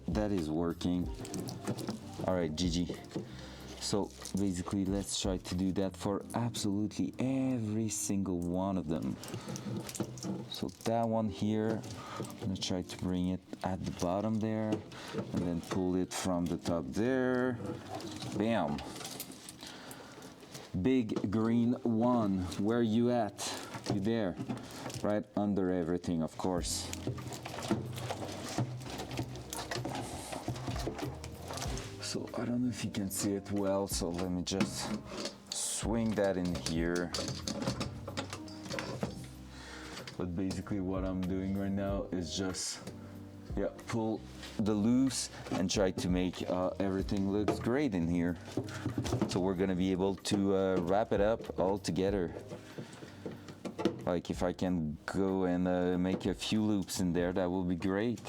that is working. All right, GG. So basically, let's try to do that for absolutely every single one of them. So that one here, I'm gonna try to bring it at the bottom there, and then pull it from the top there. Bam. Big green one, where you at? You there? Right under everything, of course. So I don't know if you can see it well, so let me just swing that in here. But basically what I'm doing right now is just pull the loose and try to make everything looks great in here. So we're gonna be able to wrap it up all together. Like if I can go and make a few loops in there, that will be great.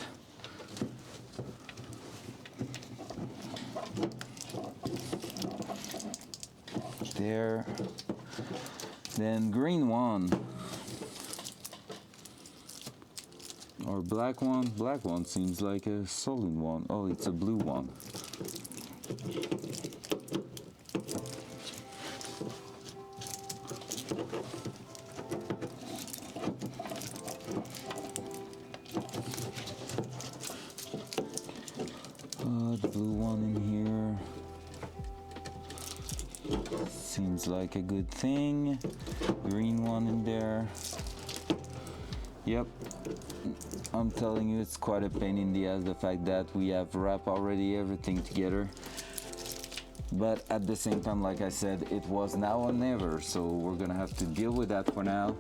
There. Then green one. Or black one. Black one seems like a solid one. Oh, it's a blue one. The blue one in here. Seems like a good thing. Green one in there. Yep. I'm telling you, it's quite a pain in the ass, the fact that we have wrapped already everything together. But at the same time, like I said, it was now or never, so we're gonna have to deal with that for now.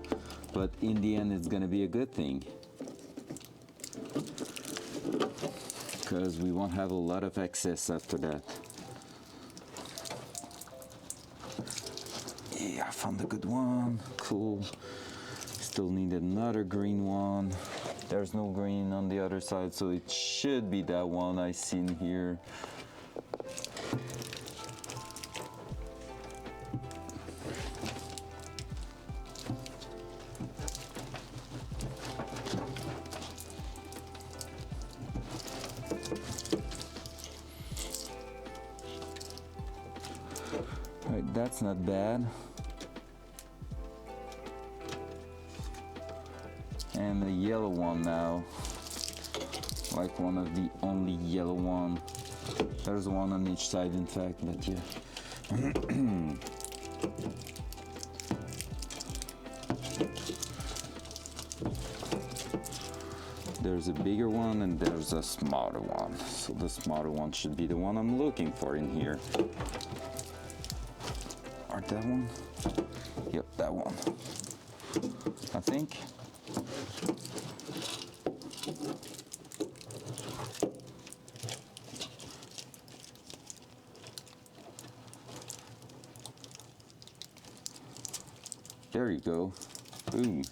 But in the end, it's gonna be a good thing, because we won't have a lot of excess after that. Yeah, I found a good one. Cool. Still need another green one. There's no green on the other side, so it should be that one I seen here. All right, that's not bad. And the yellow one now, like one of the only yellow one. There's one on each side, in fact, but yeah. There's a bigger one and there's a smaller one. So the smaller one should be the one I'm looking for in here. Or that one? Yep, that one. I think. There you go. Boom.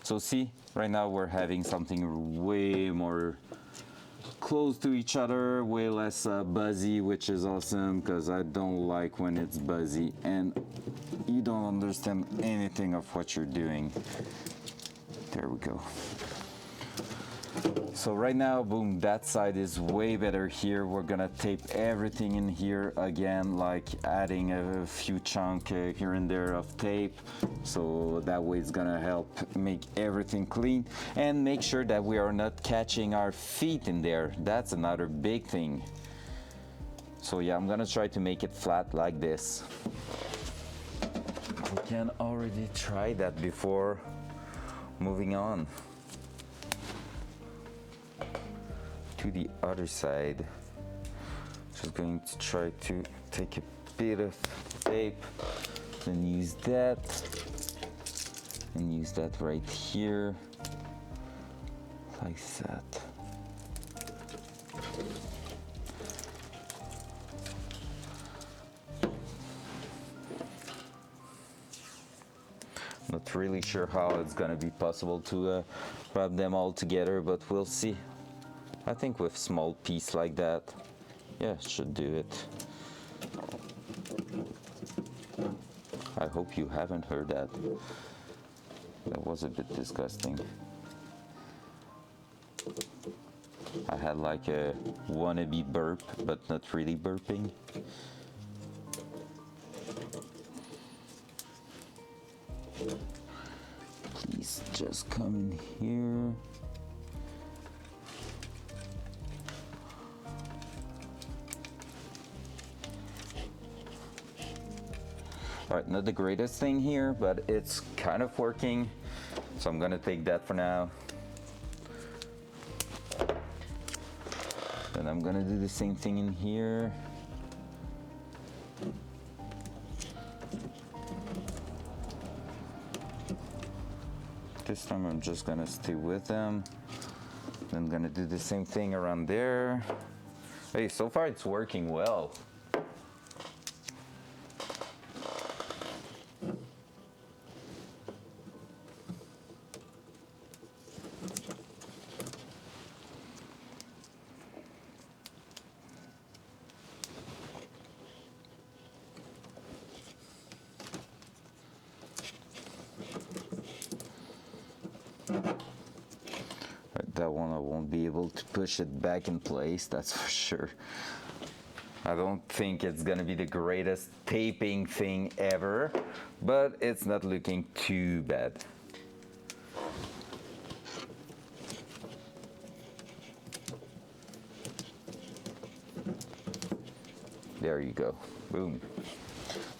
So see, right now we're having something way more close to each other, way less buzzy, which is awesome, because I don't like when it's buzzy and you don't understand anything of what you're doing. There we go. So right now, boom, that side is way better here. We're gonna tape everything in here again, like adding a few chunks here and there of tape. So that way it's gonna help make everything clean and make sure that we are not catching our feet in there. That's another big thing. So yeah, I'm gonna try to make it flat like this. We can already try that before moving on to the other side. Just going to try to take a bit of tape, then use that, and use that right here, like that. Not really sure how it's gonna be possible to wrap them all together, but we'll see. I think with small piece like that, yeah, should do it. I hope you haven't heard that. That was a bit disgusting. I had like a wannabe burp, but not really burping. Please just come in here. All right, not the greatest thing here, but it's kind of working. So I'm gonna take that for now. Then I'm gonna do the same thing in here. This time I'm just gonna stay with them. Then I'm gonna do the same thing around there. Hey, so far it's working well. That one I won't be able to push it back in place, that's for sure. I don't think it's gonna be the greatest taping thing ever, but it's not looking too bad. There you go, boom.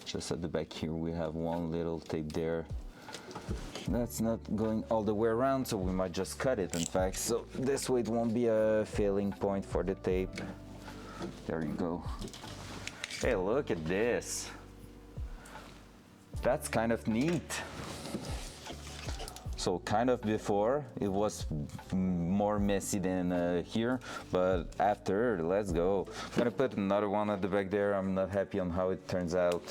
Just at the back here we have one little tape there. That's not going all the way around, so we might just cut it, in fact. So this way it won't be a failing point for the tape. There you go. Hey, look at this. That's kind of neat. So kind of before, it was more messy than here, but after, let's go. I'm gonna put another one at the back there. I'm not happy on how it turns out.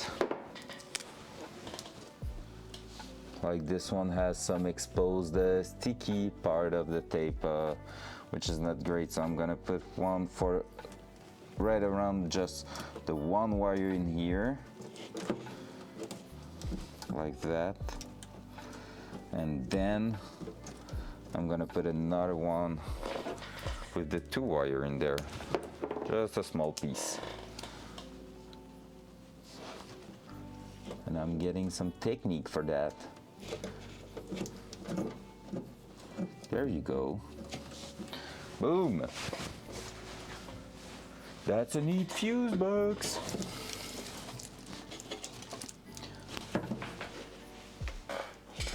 Like this one has some exposed sticky part of the tape, which is not great. So I'm gonna put one for right around just the one wire in here, like that. And then I'm gonna put another one with the 2 wire in there, just a small piece. And I'm getting some technique for that. There you go. Boom. That's a neat fuse box.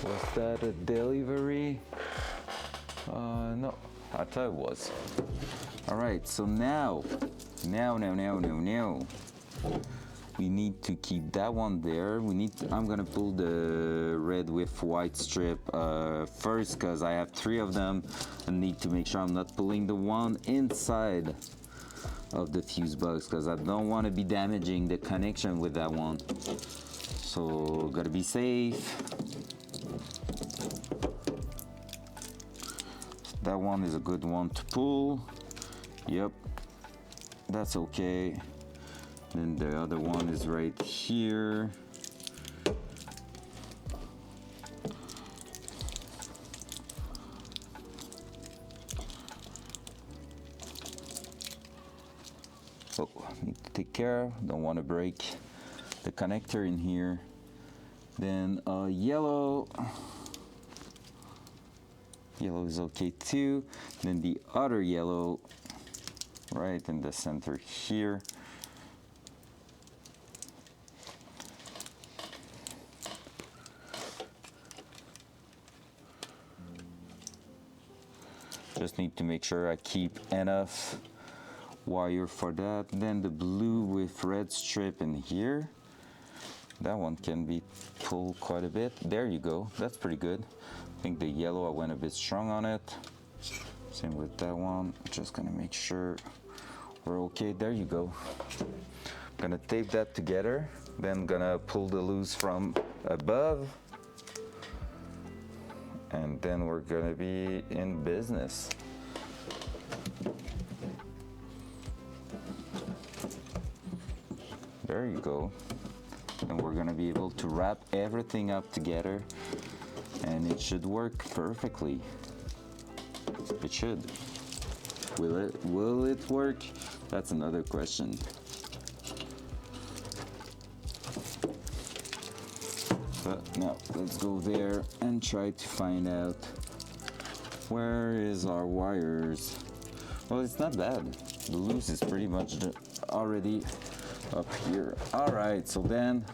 Was that a delivery? No, I thought it was. All right, so now. We need to keep that one there. I'm gonna pull the red with white strip first, because I have 3 of them. I need to make sure I'm not pulling the one inside of the fuse box, because I don't want to be damaging the connection with that one. So gotta be safe. That one is a good one to pull. Yep, that's okay. Then the other one is right here. Oh, need to take care, don't want to break the connector in here. Then yellow. Yellow is okay too. Then the other yellow right in the center here. Just need to make sure I keep enough wire for that. Then the blue with red strip in here. That one can be pulled quite a bit. There you go, that's pretty good. I think the yellow, I went a bit strong on it. Same with that one. Just gonna make sure we're okay. There you go. Gonna tape that together. Then gonna pull the loose from above. And then we're gonna be in business. There you go. And we're gonna be able to wrap everything up together, and it should work perfectly. It should. Will it work? That's another question. But now let's go there and try to find out where is our wires. Well, it's not bad. The loose is pretty much already up here. All right, so then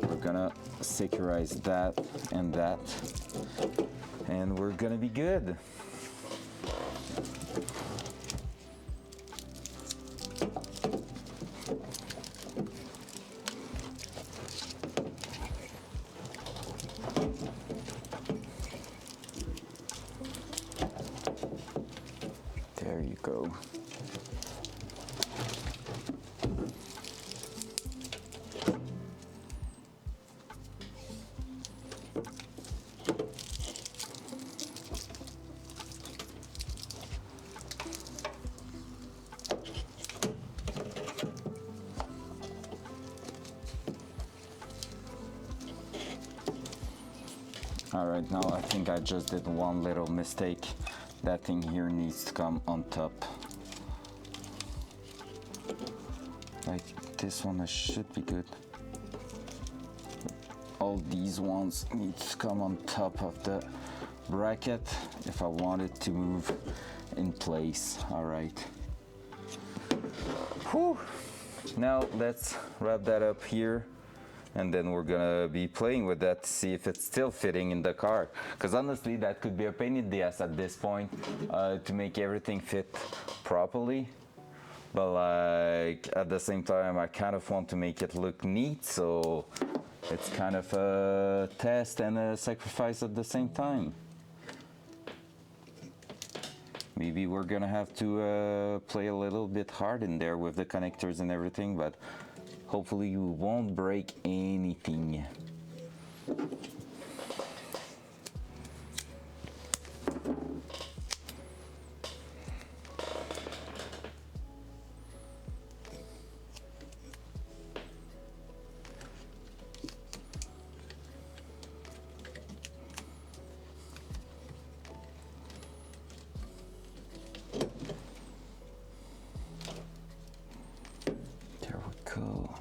we're gonna securize that, and we're gonna be good. There you go. All right, now I think I just did one little mistake. That thing here needs to come on top. Like this one should be good. All these ones need to come on top of the bracket if I want it to move in place. All right. Whew. Now let's wrap that up here. And then we're gonna be playing with that to see if it's still fitting in the car. Because honestly, that could be a pain in the ass at this point to make everything fit properly. But like at the same time, I kind of want to make it look neat, so it's kind of a test and a sacrifice at the same time. Maybe we're gonna have to play a little bit hard in there with the connectors and everything, but hopefully you won't break anything. There we go.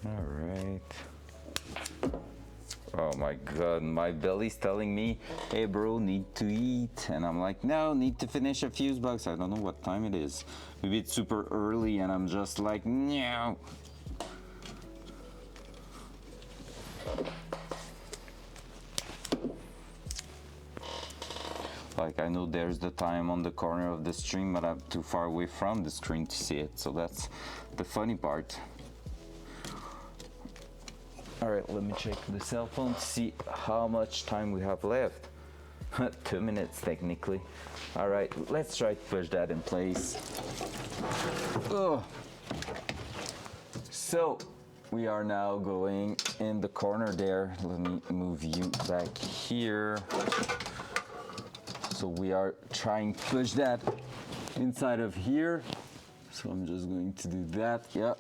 All right. Oh my God, my belly's telling me, hey bro, need to eat. And I'm like, no, need to finish a fuse box. I don't know what time it is. Maybe it's super early and I'm just like, no. Like I know there's the time on the corner of the screen, but I'm too far away from the screen to see it. So that's the funny part. All right, let me check the cell phone to see how much time we have left. 2 minutes technically. All right, let's try to push that in place. Ugh. So we are now going in the corner there. Let me move you back here. So we are trying to push that inside of here. So I'm just going to do that, yeah.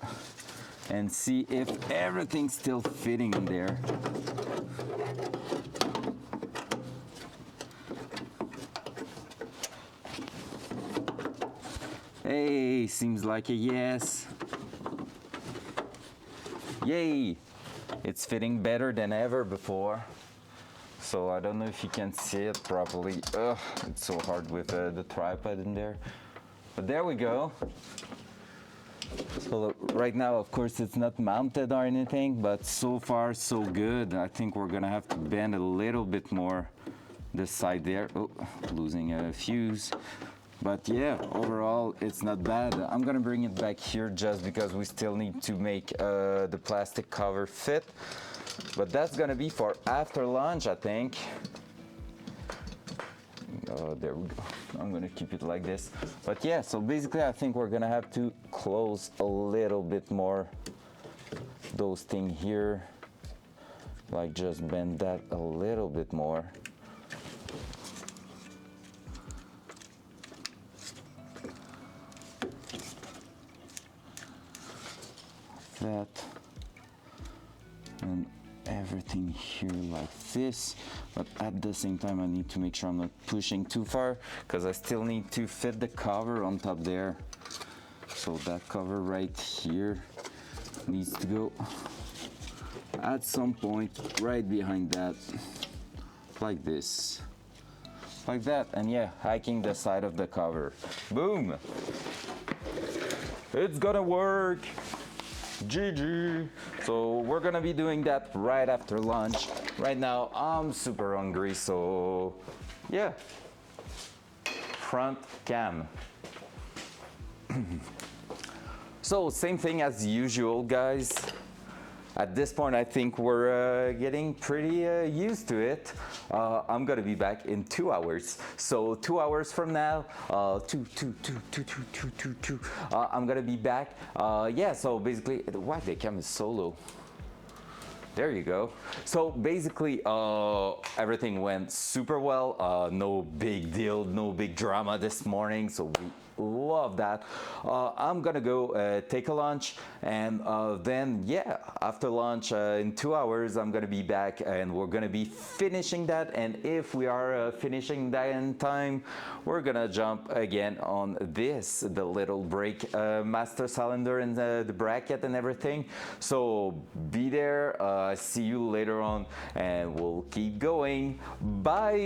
And see if everything's still fitting in there. Hey, seems like a yes. Yay! It's fitting better than ever before. So I don't know if you can see it properly. Ugh, it's so hard with the tripod in there. But there we go. So right now, of course, it's not mounted or anything, but so far so good. I think we're gonna have to bend a little bit more this side there. Oh, losing a fuse. But yeah, overall, it's not bad. I'm gonna bring it back here just because we still need to make the plastic cover fit. But that's gonna be for after lunch, I think. Oh, there we go. I'm gonna keep it like this. But yeah, so basically I think we're gonna have to close a little bit more those things here. Like just bend that a little bit more. That. And everything here like this, but at the same time I need to make sure I'm not pushing too far because I still need to fit the cover on top there. So that cover right here needs to go at some point right behind that, like this, like that. And yeah, hiking the side of the cover. Boom, it's gonna work. GG. So we're gonna be doing that right after lunch. Right now I'm super hungry, so yeah. Front cam. So same thing as usual, guys. At this point, I think we're getting pretty used to it. I'm gonna be back in 2 hours. So 2 hours from now, I'm gonna be back. Yeah, so basically, why the camera is so low? There you go. So basically, everything went super well. No big deal, no big drama this morning. So we love that. I'm gonna go take a lunch, and then yeah, after lunch in 2 hours I'm gonna be back and we're gonna be finishing that. And if we are finishing that in time, we're gonna jump again on this, the little brake master cylinder and the bracket and everything. So be there. See you later on and we'll keep going. Bye.